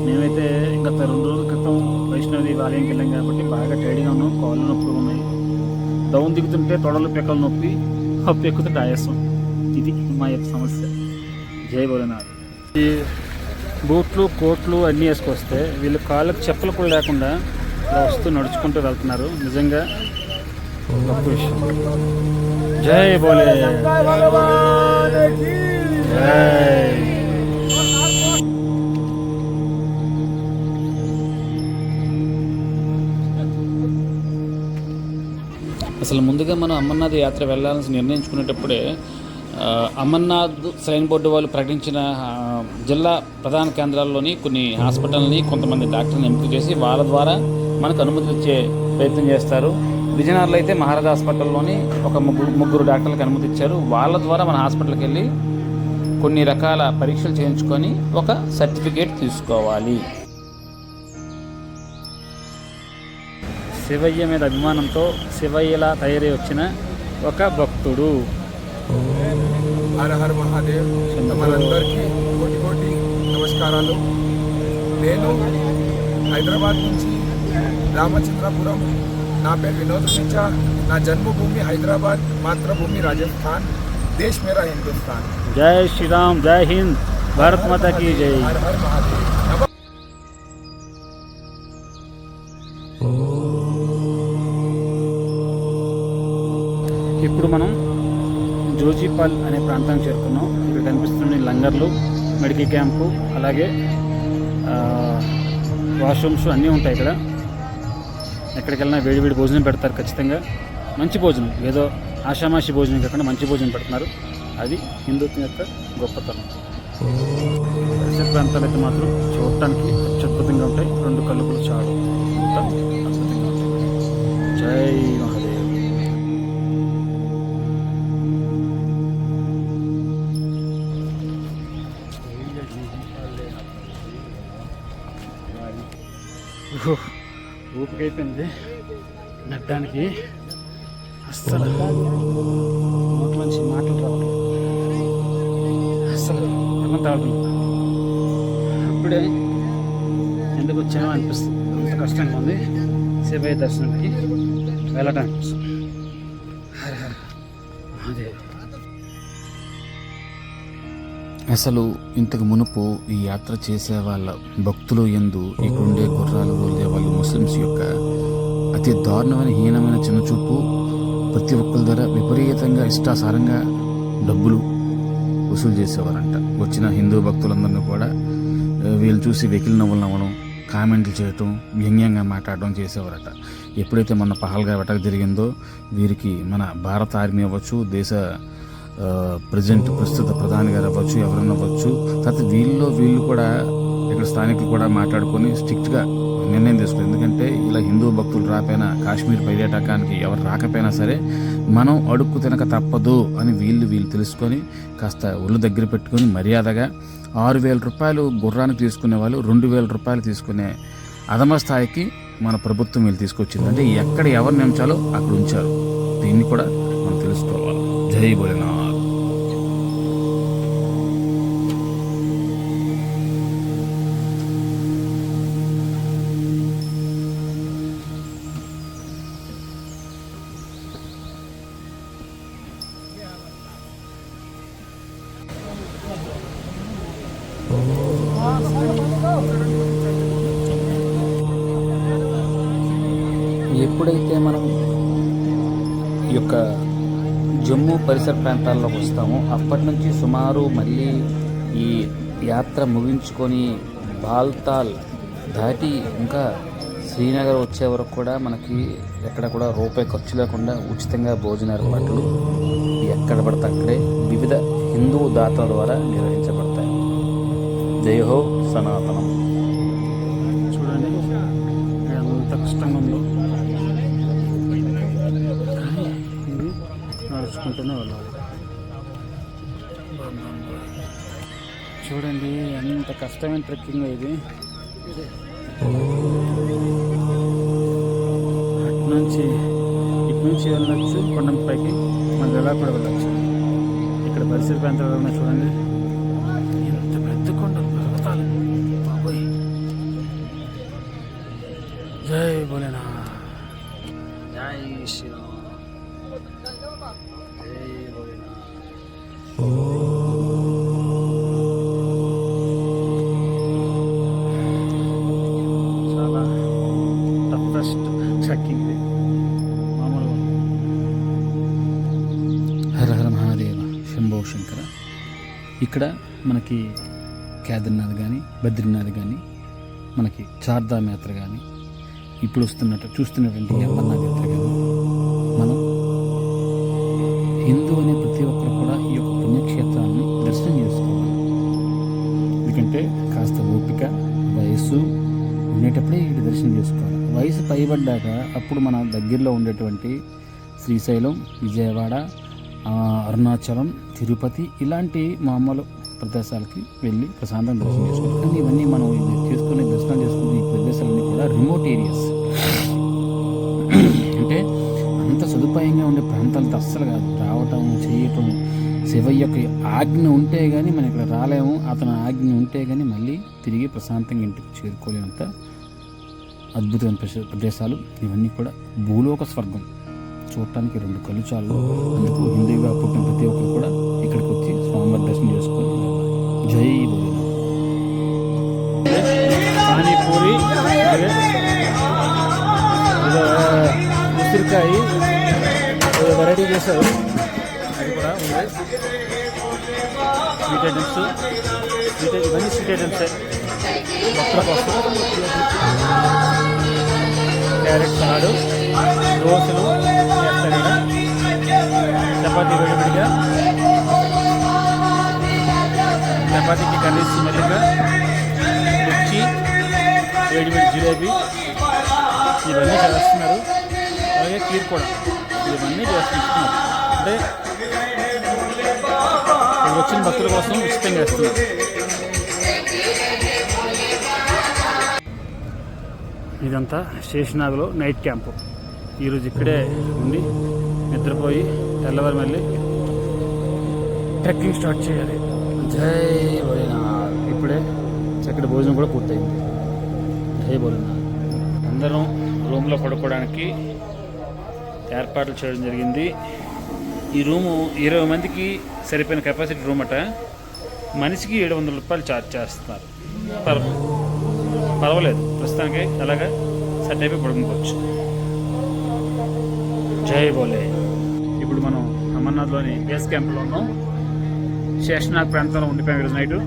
మేమైతే గత 2 రోజుల క్రితం వైష్ణవి ఆలయంకి వెళ్ళాం కాబట్టి బాగా టైడ్గా ఉన్నాం, కాళ్ళు నొప్పులు ఉన్నాయి, డౌన్ దిగుతుంటే తొడలు పెక్కలు నొప్పి, అప్పు ఎక్కుతుంటే ఆయాసం. ఇది మా యొక్క సమస్య. జై భోలేనాథ్. ఈ బూట్లు కోట్లు అన్నీ వేసుకొస్తే వీళ్ళు కాళ్ళకు చెప్పులు కూడా లేకుండా ఇలా వస్తూ నడుచుకుంటూ వెళ్తున్నారు. నిజంగా గొప్ప విషయం. జై భోలే, జై. అసలు ముందుగా మనం అమర్నాథ్ యాత్ర వెళ్ళాలని నిర్ణయించుకునేటప్పుడే అమర్నాథ్ శ్రైన్ బోర్డు వాళ్ళు ప్రకటించిన జిల్లా ప్రధాన కేంద్రాల్లోని కొన్ని హాస్పిటల్ని కొంతమంది డాక్టర్ని ఎంపిక చేసి వాళ్ళ ద్వారా మనకు అనుమతి ఇచ్చే ప్రయత్నం చేస్తారు. విజయనగరంలో అయితే మహారాజా హాస్పిటల్లోని ఒక ముగ్గురు డాక్టర్లకు అనుమతి ఇచ్చారు. వాళ్ళ ద్వారా మన హాస్పిటల్కి వెళ్ళి కొన్ని రకాల పరీక్షలు చేయించుకొని ఒక సర్టిఫికేట్ తీసుకోవాలి. శివయ్య మీద అభిమానంతో శివయ్యలా తయారై వచ్చిన ఒక భక్తుడు. హర హర మహాదేవ్. మనందరికీ కోటి కోటి నమస్కారాలు. నేను హైదరాబాద్ నుంచి రామచంద్రపురం. నా పేరు వినోద్ సిచ్చా. నా జన్మభూమి హైదరాబాద్, మాతృభూమి రాజస్థాన్, దేశ్ మేరా హిందుస్థాన్. జై శ్రీరామ్, జై హింద్, భారత్ మాతా కీ జై. హర హర మహాదేవ్. ఇప్పుడు మనం జోజీపాల్ అనే ప్రాంతానికి చేరుకున్నాం. ఇక్కడ కనిపిస్తున్న లంగర్లు, మెడికల్ క్యాంపు, అలాగే వాష్రూమ్స్ అన్నీ ఉంటాయి ఇక్కడ. ఎక్కడికి వెళ్ళినా వేడి భోజనం పెడతారు ఖచ్చితంగా. మంచి భోజనం, ఏదో ఆషామాషి భోజనం కాకుండా మంచి భోజనం పెడుతున్నారు. అది హిందుత్వం యొక్క గొప్పతనం. పరిసర ప్రాంతాలు అయితే మాత్రం చూడటానికి అత్యద్భుతంగా ఉంటాయి. రెండు కళ్ళుకులు చాలు, అంతా అద్భుతంగా ఉంటాయి. జై మహాదేవ్. ఊపికైపోయింది నడ్డానికి. అస్సలు నోట్లోంచి మాటలు రావట్లేదు. అస్సలు అన్నం తాగుతుంది. ఇప్పుడే ఎందుకు వచ్చామో అనిపిస్తుంది. అంత కష్టంగా ఉంది శివయ్య దర్శనానికి వెళ్ళటానికి. అదే అసలు ఇంతకు మునుపు ఈ యాత్ర చేసే వాళ్ళ భక్తులు యందు ఇక్కడుండే గుర్రాలు రోలే వాళ్ళు ముస్లిమ్స్ యొక్క అతి దారుణమైన హీనమైన చిన్నచూపు, ప్రతి ఒక్కరి ద్వారా విపరీతంగా ఇష్టాసారంగా డబ్బులు వసూలు చేసేవారంట. వచ్చిన హిందూ భక్తులందరినీ కూడా వీళ్ళు చూసి వెకిలి నవ్వులు నవ్వడం, కామెంట్లు చేయటం, వ్యంగ్యంగా మాట్లాడడం చేసేవారట. ఎప్పుడైతే మన పహల్గావ్ అటాక్ జరిగిందో వీరికి మన భారత ఆర్మీ అవ్వచ్చు, దేశ ప్రస్తుత ప్రధాని గారు అవ్వచ్చు, ఎవరన్నా అవ్వచ్చు, తర్వాత వీళ్ళు కూడా ఇక్కడ స్థానికులు కూడా మాట్లాడుకొని స్ట్రిక్ట్గా నిర్ణయం తీసుకున్నారు. ఎందుకంటే ఇలా హిందూ భక్తులు రాకపోయినా, కాశ్మీర్ పర్యాటకానికి ఎవరు రాకపోయినా సరే మనం అడుక్కు తినక తప్పదు అని వీళ్ళు తెలుసుకొని కాస్త ఒళ్ళు దగ్గర పెట్టుకొని మర్యాదగా 6,000 రూపాయలు గుర్రానికి తీసుకునే వాళ్ళు 2,000 రూపాయలు తీసుకునే అధమ స్థాయికి మన ప్రభుత్వం వీళ్ళు తీసుకొచ్చింది. అంటే ఎక్కడ ఎవరు నియమించాలో అక్కడ ఉంచారు. దీన్ని కూడా మనం తెలుసుకోవాలి. జై భోలేనాథ్. ఎప్పుడైతే మనం ఈ యొక్క జమ్మూ పరిసర ప్రాంతాల్లోకి వస్తామో అప్పటి నుంచి సుమారు మళ్ళీ ఈ యాత్ర ముగించుకొని బాల్తాల్ దాటి ఇంకా శ్రీనగర్ వచ్చే వరకు కూడా మనకి ఎక్కడ కూడా రూపాయి ఖర్చు లేకుండా ఉచితంగా భోజన ఏర్పాట్లు ఎక్కడ పడితే అక్కడే వివిధ హిందూ దాతల ద్వారా నిర్వహించబడతాయి. జై హో సనాతనం. చూడండి ఎంత కష్టంగా ఉందో, ఇది నడుచుకుంటూనే వెళ్ళాలి. చూడండి ఎంత కష్టమైన ట్రెక్కింగ్ ఇది. ఇటు నుంచి వెళ్ళచ్చు కొండంపైకి, మన ఎలా కూడా వెళ్ళచ్చు. ఇక్కడ పరిసర ప్రాంతాలు ఉన్నాయి చూడండి, ఎంత పెద్ద కొండలు పర్వతాలు బాబోయ్. జై భోలేనాథ్, జై శ్రీరామ్. చాలా టఫెస్ట్ ట్రెక్కింగ్ ఇది, మామూలుగా ఉండదు. హర హర మహాదేవ శంభో శంకర. ఇక్కడ మనకి కేదార్నాథ్ కానీ బద్రీనాథ్ కానీ మనకి చార్ధామ్ యాత్ర కానీ ఇప్పుడు చూస్తున్నటువంటి అమర్నాథ్ యాత్ర కానీ మనం హిందూ అనే ప్రతి ఒక్కరు కూడా ఈ యొక్క పుణ్యక్షేత్రాన్ని దర్శనం చేసుకోవాలి. ఎందుకంటే కాస్త ఓపిక వయస్సు ఉండేటప్పుడే ఈ దర్శనం చేసుకోవాలి. వయసు పైబడ్డాక అప్పుడు మన దగ్గరలో ఉండేటువంటి శ్రీశైలం, విజయవాడ, అరుణాచలం, తిరుపతి ఇలాంటి మామూలు ప్రదేశాలకి వెళ్ళి ప్రశాంతంగా దర్శనం చేసుకోవాలి. కానీ ఇవన్నీ మనం చేసుకునే దర్శనం చేసుకునే ఈ ప్రదేశాలన్నీ కూడా రిమోట్ ఏరియాస్, అంటే అంత సదుపాయంగా ఉండే ప్రాంతాలతో అస్సలు కాదు. రావటం చేయటం శివయ్య యొక్క ఆజ్ఞ ఉంటే కానీ మనం ఇక్కడ రాలేము, అతని ఆజ్ఞ ఉంటే కానీ మళ్ళీ తిరిగి ప్రశాంతంగా ఇంటికి చేరుకోలేనంత అద్భుతమైన ప్రదేశాలు ఇవన్నీ కూడా. భూలోక స్వర్గం చూడటానికి 2 కళ్ళు చాలు. అందుకు హిందూగా పుట్టిన ప్రతి ఒక్కరు కూడా ఇక్కడికి వచ్చి స్వామివారి దర్శనం చేసుకొని జై పానీపూరి, ఉసిరికాయ వెరైటీ చేశారు, అది కూడా ఉంది. స్వీట్ ఐటమ్స్, ఇవన్నీ స్వీట్ ఐటమ్సే. భక్తుల కోసం క్యారెట్ సలాడు, దోశలు చేస్తారు ఇక్కడ, చపాతీ వేడివిడిగా, చపాతీకి కర్రీస్ మెల్లిగా, మిర్చి, వేడివేడి జిలేబీ ఇవన్నీ చేస్తున్నారు. అలాగే కీర్ కూడా ఇవన్నీ చేస్తున్నారు. అంటే ఇక్కడ వచ్చిన భక్తుల కోసం ఉచితంగా వేస్తున్నారు. ఇదంతా శేషనాగ్లో నైట్ క్యాంపు. ఈరోజు ఇక్కడే ఉండి నిద్రపోయి తెల్లవారు మళ్ళీ ట్రెక్కింగ్ స్టార్ట్ చేయాలి. జై భోలేనాథ్. ఇప్పుడే చక్కటి భోజనం కూడా పూర్తయింది. జై భోలేనాథ్. అందరం రూమ్లో పడుకోవడానికి ఏర్పాట్లు చేయడం జరిగింది. ఈ రూము 20 మందికి సరిపోయిన కెపాసిటీ రూమ్ అట. మనిషికి 700 రూపాయలు ఛార్జ్ చేస్తున్నారు. పర్వాలేదు, ప్రస్తుతానికి అలాగా సెట్ అయిపోయి పడుకోవచ్చు. జై బోలే. ఇప్పుడు మనం అమర్నాథ్లోని బేస్ క్యాంప్లో ఉన్నాం. శేషనాగ్ ప్రాంతంలో ఉండిపోయాం ఈరోజు నైటు.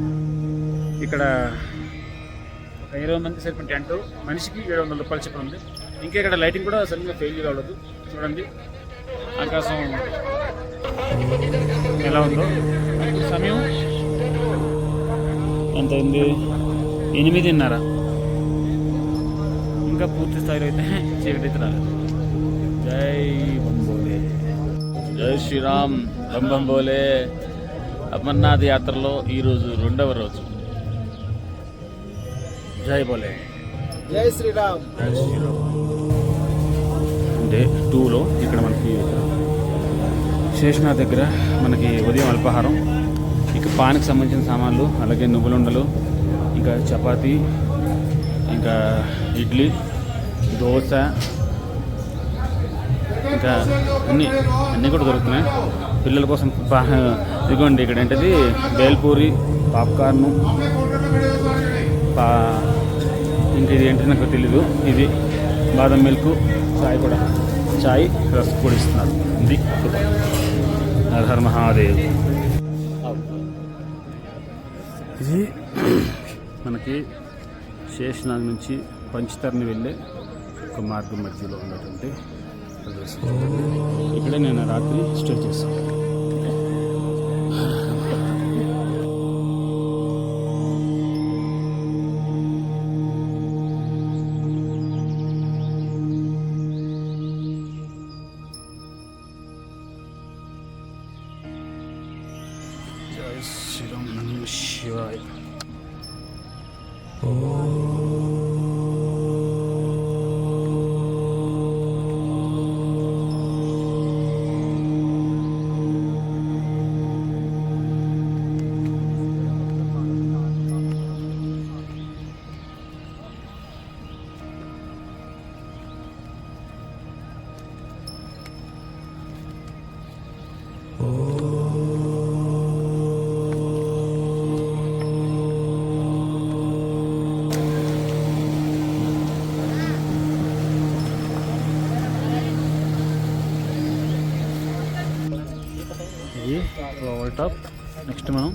ఇక్కడ 20 మంది సరిపోయిన టెంట్, మనిషికి 700 రూపాయలు చెప్పి ఉంది. ఇంకా ఇక్కడ లైటింగ్ కూడా సరిగ్గా ఫెయిల్యూర్ అవ్వలేదు. చూడండి ఆకాశం ఎలా ఉందో. సమయం ఎంత అయింది? 8:30. ఇంకా పూర్తి స్థాయిలో అయితే చీకటి అయితే రాలేదు. జై బంబోలే, జై శ్రీరామ్, బంబంబోలే. అమర్నాథ్ యాత్రలో ఈరోజు 2వ రోజు. జై బోలే, జై శ్రీరామ్. జై శ్రీరామ్. డే 2లో ఇక్కడ మనకి శేషనాథ్ దగ్గర మనకి ఉదయం అల్పాహారం, ఇక పానికి సంబంధించిన సామాన్లు, అలాగే నువ్వులుండలు, ఇంకా చపాతీ, ఇంకా ఇడ్లీ, దోశ, ఇంకా అన్నీ కూడా దొరుకుతున్నాయి పిల్లల కోసం. ఇదిగోండి ఇక్కడ ఏంటది బేల్పూరి, పాప్కార్ను, ఇంకా ఇది ఏంటి నాకు తెలీదు. ఇది బాదం మిల్క్, చాయ్ కూడా, చాయ్ రస్ కూడా ఇస్తున్నారు. ఇది హర హర మహాదేవ్. ఇది మనకి శేషనాగ్ నుంచి పంచతర్ని వెళ్ళే ఒక మార్గం మధ్యలో ఉన్నటువంటి ప్రదేశం. ఇక్కడే నేను రాత్రి స్టే చేశాను. జై శ్రీరామ్, నమః శివాయ. ఇది ఓవల్ టాప్. నెక్స్ట్ మనం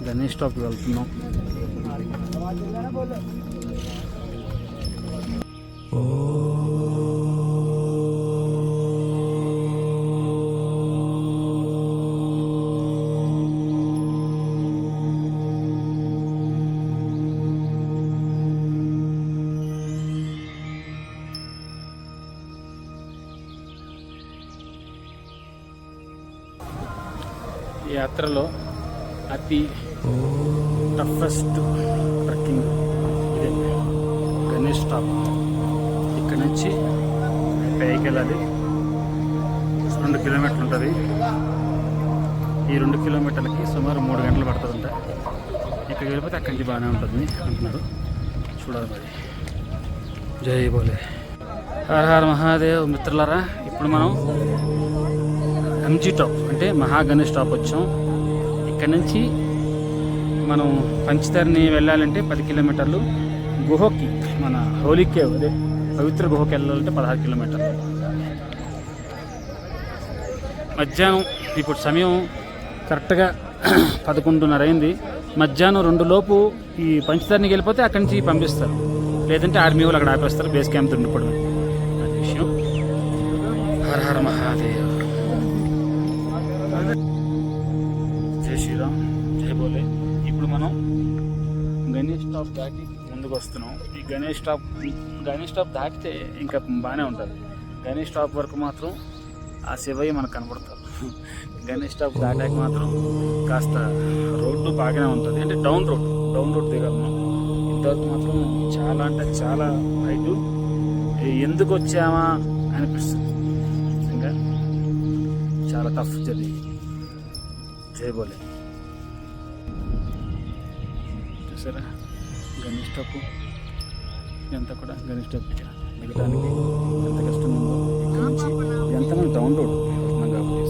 గణేష్ టాప్కి వెళ్తున్నాం. ఈ యాత్రలో అతి టఫెస్ట్ ట్రెక్కింగ్ ఇదే గణేష్ టాప్. ఇక్కడ నుంచి పైకి వెళ్ళాలి. 2 కిలోమీటర్లు ఉంటుంది. ఈ 2 కిలోమీటర్లకి సుమారు 3 గంటలు పడుతుందంట. ఇక్కడికి వెళ్ళిపోతే అక్కడి నుంచి బాగానే ఉంటుంది అంటున్నారు. చూడాలి మరి. జై బోలే. హర హర మహాదేవ్. మిత్రులారా, ఇప్పుడు మనం ఎంజీ టాప్ అంటే మహా గణేష్ టాప్ వచ్చాం. ఇక్కడ నుంచి మనం పంచతర్ని వెళ్ళాలంటే 10 కిలోమీటర్లు. గుహకి మన హోలీ కేవ్ అదే పవిత్ర గుహకి వెళ్ళాలంటే 16 కిలోమీటర్లు. మధ్యాహ్నం ఇప్పుడు సమయం కరెక్ట్గా 11:30 అయింది. మధ్యాహ్నం 2 లోపు ఈ పంచతర్నికి వెళ్ళిపోతే అక్కడి నుంచి పంపిస్తారు. లేదంటే ఆర్మీ వాళ్ళు అక్కడ ఆపేస్తారు. బేస్ క్యాంప్ ఉండిపోవడం అది విషయం. హర హర మహాదేవ్. జై శ్రీరామ్, జై బోలే. ఇప్పుడు మనం గణేష్ టాప్ దాటి ముందుకు వస్తున్నాం. ఈ గణేష్ టాప్ దాటితే ఇంకా బాగానే ఉంటుంది. గణేష్ టాప్ వరకు మాత్రం ఆ శివయ్య మనకు కనపడతారు. గణేష్ టాప్ దాటాక మాత్రం కాస్త రోడ్డు బాగానే ఉంటుంది. అంటే డౌన్ రోడ్ దిగాలి మనం. ఇంతవరకు మాత్రం చాలా అంటే చాలా హైటు. ఎందుకు వచ్చామా అనిపిస్తుంది. ఇంకా చాలా టఫ్ జర్నీ. జై బోలే. చూసారా గణేష్ టాప్ ఇదంతా కూడా గణేష్ టాప్ దిగడానికి ఎంత కష్టం ఉందో. ఇక్కడ నుంచి ఇదంతా మనం డౌన్ రోడ్ కాబట్టి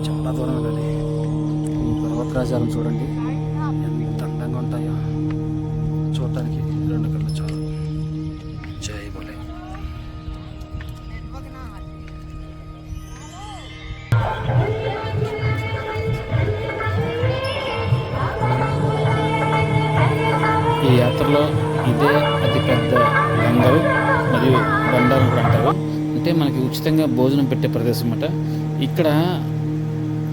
చాలా దూరం వెళ్ళాలి. పర్వతరాజాలను చూడండి ఎంత అందంగా ఉంటాయో చూడటానికి 2 కళ్ళు చాలు. జై బోలే. ఈ యాత్రలో ఇదే అతిపెద్ద లంగరు మరియు బండారం కూడా అంటారు. అంటే మనకి ఉచితంగా భోజనం పెట్టే ప్రదేశం అన్నమాట. ఇక్కడ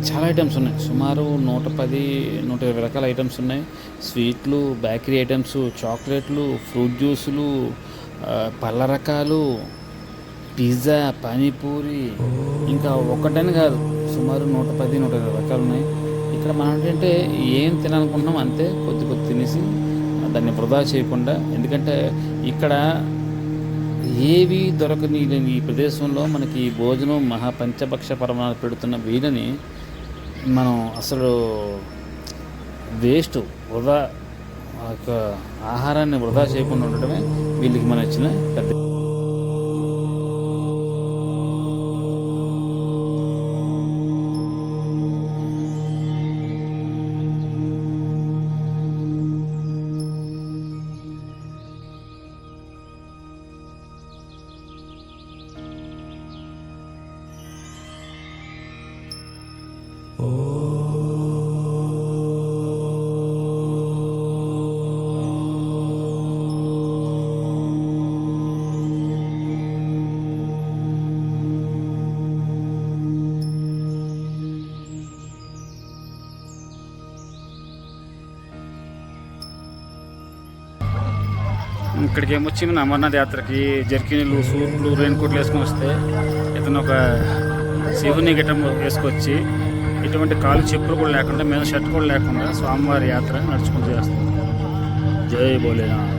చాలా ఐటమ్స్ ఉన్నాయి. సుమారు 110-120 రకాల ఐటమ్స్ ఉన్నాయి. స్వీట్లు, బేకరీ ఐటమ్స్, చాక్లెట్లు, ఫ్రూట్ జ్యూసులు, పళ్ళ రకాలు, పిజ్జా, పానీపూరి, ఇంకా ఒకటని కాదు సుమారు 110-120 రకాలు ఉన్నాయి. ఇక్కడ మనం ఏంటంటే ఏం తినాలనుకుంటున్నాం అంతే కొద్ది తినేసి దాన్ని వృధా చేయకుండా. ఎందుకంటే ఇక్కడ ఏవి దొరకని ఈ ప్రదేశంలో మనకి భోజనం మహాపంచభక్ష పరమాణాలు పెడుతున్న వీళ్ళని మనం అసలు వేస్ట్ వృధా ఆహారాన్ని వృధా చేయకుండా ఉండటమే వీళ్ళకి మనం ఇచ్చిన పెద్ద. ఇక్కడికి ఏమొచ్చి మన అమర్నాథ్ యాత్రకి జర్కిన్లు, సూట్లు, రెయిన్ కోట్లు వేసుకొని వస్తే ఇతను ఒక శివుని గిటం వేసుకొచ్చి ఇటువంటి కాలు చెప్పులు కూడా లేకుండా మీద షర్ట్ కూడా లేకుండా స్వామివారి యాత్ర నడుచుకుంటూ చేస్తాం. జై బోలేనాథ్.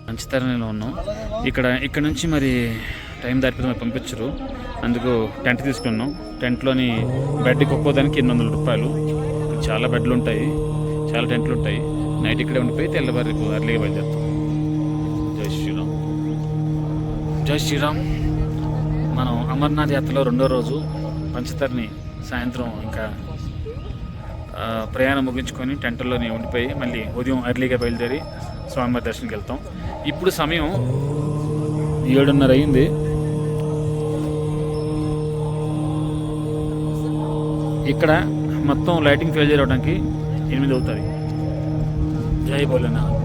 పంచతరణిలో ఉన్నాం. ఇక్కడ నుంచి మరి టైం దాటిపోతే మరి పంపించరు. అందుకు టెంట్ తీసుకున్నాం. టెంట్లోని బెడ్కి ఒక్కోదానికి 800 రూపాయలు. చాలా బెడ్లు ఉంటాయి, చాలా టెంట్లు ఉంటాయి. నైట్ ఇక్కడే ఉండిపోయి తెల్లవారికి అర్లీగా బయలుదేరుతాం. జై శ్రీరామ్, జై శ్రీరామ్. మనం అమర్నాథ్ యాత్రలో 2వ రోజు పంచతర్ని సాయంత్రం ఇంకా ప్రయాణం ముగించుకొని టెంట్లోనే ఉండిపోయి మళ్ళీ ఉదయం అర్లీగా బయలుదేరి స్వామివారి దర్శనంకి వెళ్తాం. ఇప్పుడు సమయం 7:30 అయింది. ఇక్కడ మొత్తం లైటింగ్ ఫెయిల్ అవడానికి 8 అవుతుంది. జై భోలేనాథ్.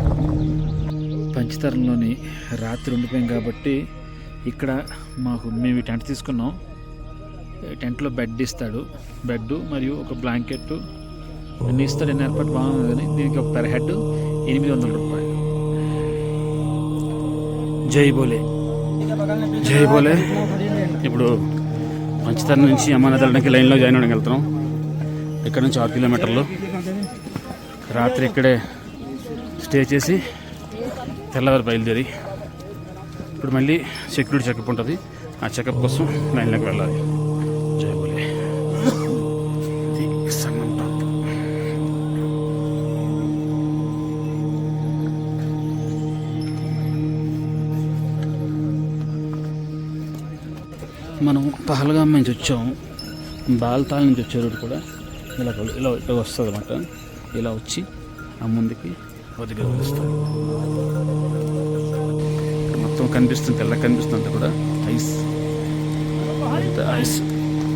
పంచతరంలోని రాత్రి ఉండిపోయాం కాబట్టి ఇక్కడ మేము టెంట్ తీసుకున్నాం. టెంట్లో బెడ్ ఇస్తాడు, బెడ్ మరియు ఒక బ్లాంకెట్ అన్నీ ఇస్తాడు. ఎన్ని ఏర్పాటు బాగుంది కానీ దీనికి ఒక పెర్ హెడ్ 800 రూపాయలు. జై బోలే, జై బోలే. ఇప్పుడు పంచతరం నుంచి అమర్నాథ్ వెళ్ళడానికి లైన్లో జాయిన్ అవ్వడానికి వెళ్తున్నాం. ఇక్కడ నుంచి 6 కిలోమీటర్లు. రాత్రి ఇక్కడే స్టే చేసి తెల్లవారు బయలుదేరి ఇప్పుడు మళ్ళీ సెక్యూరిటీ చెకప్ ఉంటుంది. ఆ చెకప్ కోసం లైన్లోకి వెళ్ళాలి. జై బోలే. ఇది సంగం ప్రాంతం. మనం పహల్గాం నుంచి వచ్చాము. బాల్తాల్ నుంచి వచ్చే రోడ్డు కూడా ఇలా వస్తుంది అన్నమాట. ఇలా వచ్చి ఆ ముందుకి కొద్దిగా వస్తుంది. మొత్తం కనిపిస్తుంది, తెల్లగా కనిపిస్తుంది అంతా కూడా ఐస్. అంత ఐస్.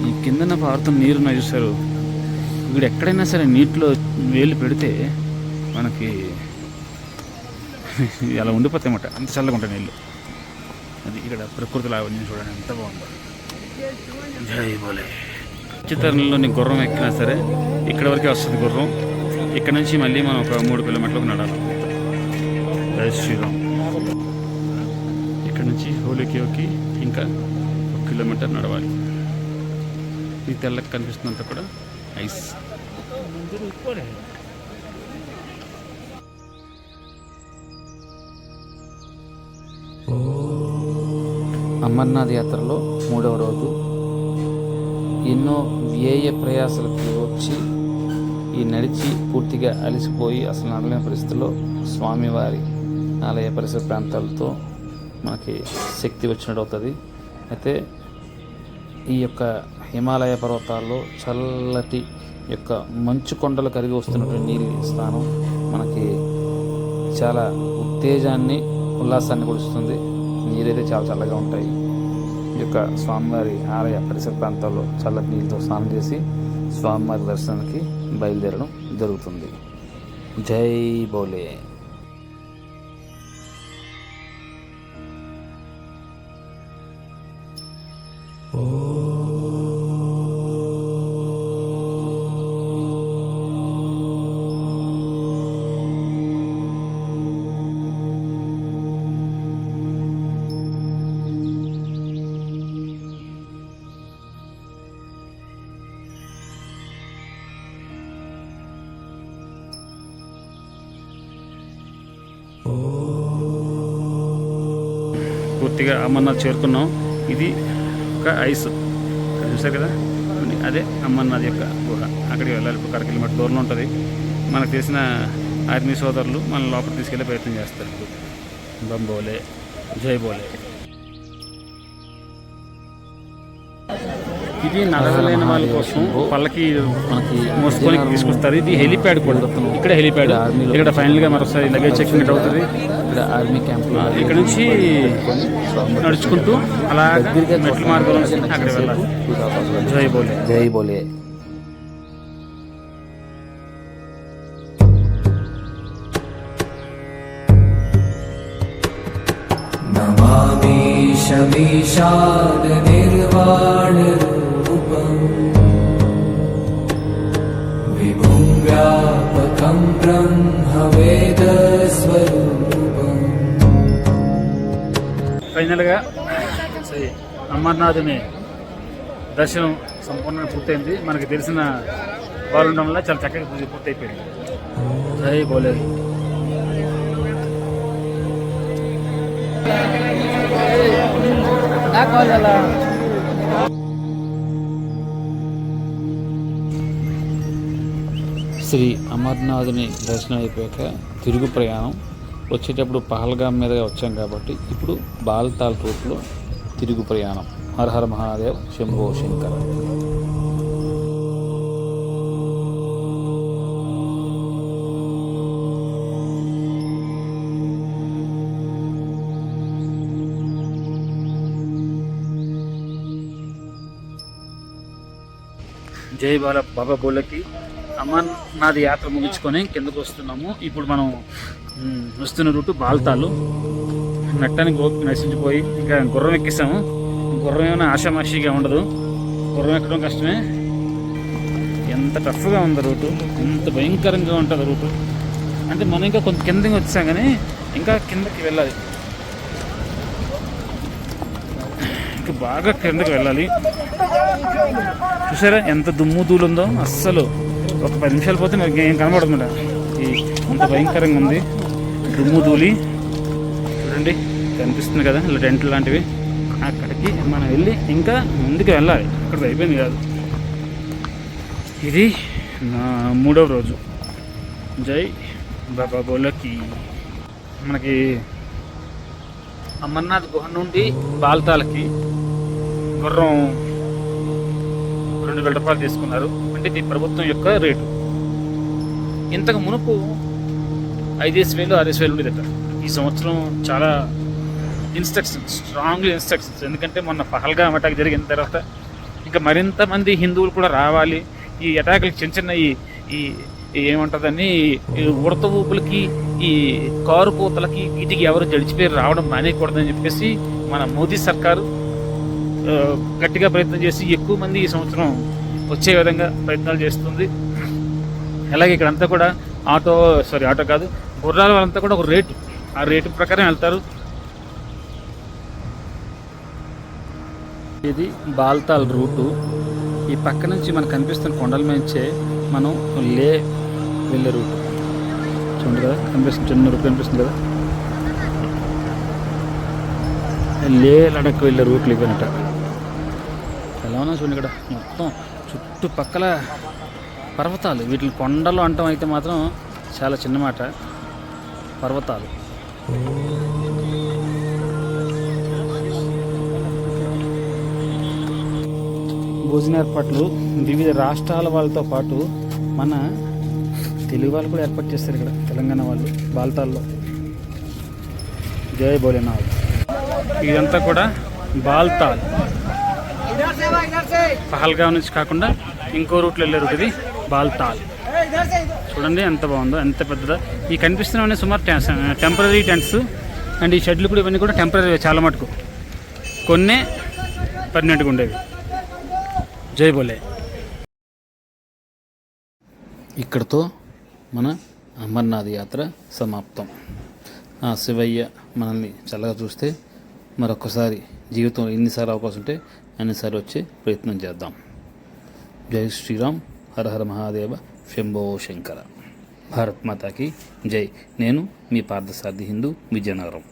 ఈ కిందన పారుతున్న నీరున్న చూసారు. ఇక్కడ ఎక్కడైనా సరే నీటిలో వేలు పెడితే మనకి అలా ఉండిపోతాయి అన్నమాట. అంత చల్లగా ఉంటాయి నీళ్ళు. అది ఇక్కడ ప్రకృతిలో అవన్నీ చూడండి ఎంత బాగుందో. జై బోలే. చిత్తరణలోని గుర్రం ఎక్కినా సరే ఇక్కడ వరకే వస్తుంది గుర్రం. ఇక్కడ నుంచి మళ్ళీ మనం ఒక 3 కిలోమీటర్లకు నడాలి. జై శ్రీరామ్. ఇక్కడ నుంచి హోలీకి ఇంకా 1 కిలోమీటర్ నడవాలి. ఈ తెల్లకి కనిపిస్తున్నంత కూడా ఐస్. అమర్నాథ్ యాత్రలో 3వ రోజు. ఎన్నో వ్యయ ప్రయాసాలకు వచ్చి ఈ నడిచి పూర్తిగా అలసిపోయి అసలు నడలేని పరిస్థితుల్లో స్వామివారి ఆలయ పరిసర ప్రాంతాలతో మనకి శక్తి వచ్చినట్టు అవుతుంది. అయితే ఈ యొక్క హిమాలయ పర్వతాల్లో చల్లటి యొక్క మంచు కొండలు కరిగి వస్తున్నటువంటి నీళ్ళ స్థానం మనకి చాలా ఉత్తేజాన్ని, ఉల్లాసాన్ని కొడుస్తుంది. నీరైతే చాలా చల్లగా ఉంటాయి. ఈ యొక్క స్వామివారి ఆలయ పరిసర ప్రాంతాల్లో చల్లటి నీళ్ళతో స్నానం చేసి స్వామివారి దర్శనానికి బయలుదేరడం జరుగుతుంది. జై బోలే. పూర్తిగా అమర్నాథ్ చేరుకున్నాం. ఇది ఒక ఐస్ చూసారు కదా, అదే అమర్నాథ్ యొక్క గుహ. అక్కడికి వెళ్ళాలి. ఇప్పుడు 1 కిలోమీటర్ దూరంలో ఉంటుంది. మనకు తెలిసిన ఆర్మీ సోదరులు మన లోపలికి తీసుకెళ్ళే ప్రయత్నం చేస్తారు. బం బోలే, జై బోలే. ఇది నడవలేని వాళ్ళ కోసం పళ్ళకి మనకి మోసుకొని తీసుకొస్తారు. ఇది హెలిప్యాడ్ కూడా. ఇక్కడ హెలిప్యాడ్. ఇక్కడ ఫైనల్గా మరోసారి లగేజ్ చెకింగ్ అవుతుంది. ఇక్కడ ఆర్మీ క్యాంప్. ఇక్కడ నుంచి నడుచుకుంటూ అలా మెట్ల మార్గంలో అక్కడికి వెళ్ళాలి. జై బోలే, జై బోలే. నమామి శమీశాన నిర్వాణ రూపం విభుం వ్యాపకం బ్రహ్మవేద స్వరూపం. ఫైనల్గా అమర్నాథుని దర్శనం సంపూర్ణంగా పూర్తయింది. మనకి తెలిసిన వాళ్ళు ఉండడం వల్ల చాలా చక్కగా పూజ పూర్తయిపోయింది. జై బోలే. నాకు శ్రీ అమర్నాథుని దర్శనం అయిపోయాక తిరుగు ప్రయాణం. వచ్చేటప్పుడు పహల్గాం మీదుగా వచ్చాం కాబట్టి ఇప్పుడు బాల్తాల్ రూట్లో తిరుగు ప్రయాణం. హర హర మహాదేవ్, శంభో శంకర. జై బాబా బోలకి. అమర్నాథ్ యాత్ర ముగించుకొని కిందకు వస్తున్నాము. ఇప్పుడు మనం వస్తున్న రూటు బాల్తాలు. నట్టానికి ఓపిక నశించిపోయి ఇంకా గుర్రం ఎక్కిస్తాము. గుర్రం ఏమైనా ఆషామాషిగా ఉండదు, గుర్రం ఎక్కడం కష్టమే. ఎంత టఫ్గా ఉంది రూటు, ఎంత భయంకరంగా ఉంటుంది రూటు. అంటే మనం ఇంకా కొంత కిందకి వచ్చాం కానీ ఇంకా కిందకి వెళ్ళాలి, ఇంకా బాగా కిందకి వెళ్ళాలి. చూసారా ఎంత దుమ్ము ధూళి ఉందో, అస్సలు ఒక 10 నిమిషాలు పోతే మనకి ఏం కనబడుతుందా. అంత భయంకరంగా ఉంది దుమ్ము ధూళి. చూడండి కనిపిస్తుంది కదా ఇలా టెంట్లు లాంటివి. అక్కడికి మనం వెళ్ళి ఇంకా ముందుకు వెళ్ళాలి, అక్కడికి అయిపోయింది కాదు. ఇది నా 3వ రోజు. జై బాబా బోలకి. మనకి అమర్నాథ్ గుహ నుండి బాల్తాలకి గుర్రం 2,000 రూపాయలు తీసుకున్నారు. అంటే ఇది ప్రభుత్వం యొక్క రేటు. ఇంతకు మునుపు 5,000 6,000 ఉండేదట. ఈ సంవత్సరం చాలా ఇన్స్ట్రక్షన్స్, స్ట్రాంగ్లీ ఇన్స్ట్రక్షన్స్. ఎందుకంటే మొన్న పహల్గామ్ అటాక్ జరిగిన తర్వాత ఇంకా మరింత మంది హిందువులు కూడా రావాలి. ఈ అటాకులు చిన్న చిన్న ఈ ఏమంటుందని ఉడత ఊపులకి, ఈ కారు పూతలకి, వీటికి ఎవరు జడిచిపోయి రావడం మానేయకూడదని చెప్పేసి మన మోదీ సర్కారు గట్టిగా ప్రయత్నం చేసి ఎక్కువ మంది ఈ సంవత్సరం వచ్చే విధంగా ప్రయత్నాలు చేస్తుంది. అలాగే ఇక్కడంతా కూడా ఆటో కాదు, గుర్రాల వాళ్ళంతా కూడా ఒక రేటు, ఆ రేటు ప్రకారం వెళ్తారు. ఇది బాల్తాల్ రూటు. ఈ పక్క నుంచి మనకు కనిపిస్తున్న కొండల నుంచే మనం లే వెళ్ళే రూటు. చూడండి కదా కనిపిస్తుంది, చిన్న రూట్ కనిపిస్తుంది కదా. లే లడక్ వెళ్ళే రూట్లు ఇవన్నట. ఎలా ఉన్నా చూడండి ఇక్కడ మొత్తం చుట్టుపక్కల పర్వతాలు. వీటిని కొండలు అంటాం అయితే మాత్రం చాలా చిన్న మాట, పర్వతాలు. భోజన ఏర్పాట్లు వివిధ రాష్ట్రాల వాళ్ళతో పాటు మన తెలుగు వాళ్ళు కూడా ఏర్పాటు చేస్తారు ఇక్కడ, తెలంగాణ వాళ్ళు బాల్తాల్లో. జై భోలేనాథ్. ఇదంతా కూడా బాల్తాల్. పహల్గామ్ నుంచి కాకుండా ఇంకో రూట్లో వెళ్ళే రూట్ ఇది బాల్తాల్. చూడండి ఎంత బాగుందో, ఎంత పెద్దదో. ఈ కనిపిస్తున్నవన్నీ సుమారు టెంపరీ టెంట్స్. అండ్ ఈ షెడ్లు కూడా ఇవన్నీ కూడా టెంపరీ, చాలా మటుకు కొన్నే పర్మనెంట్గా ఉండేవి. జై బోలే. ఇక్కడితో మన అమర్నాథ్ యాత్ర సమాప్తం. ఆ శివయ్య మనల్ని చల్లగా చూస్తే మరొకసారి జీవితంలో ఎన్నిసార్లు అవకాశం ఉంటే అన్నిసార్లు వచ్చే ప్రయత్నం చేద్దాం. జై శ్రీరామ్, హర హర మహాదేవ, శంభో శంకర. భారత్ మాతాకి జై. నేను మీ పార్థసారథి హిందూ, విజయనగరం.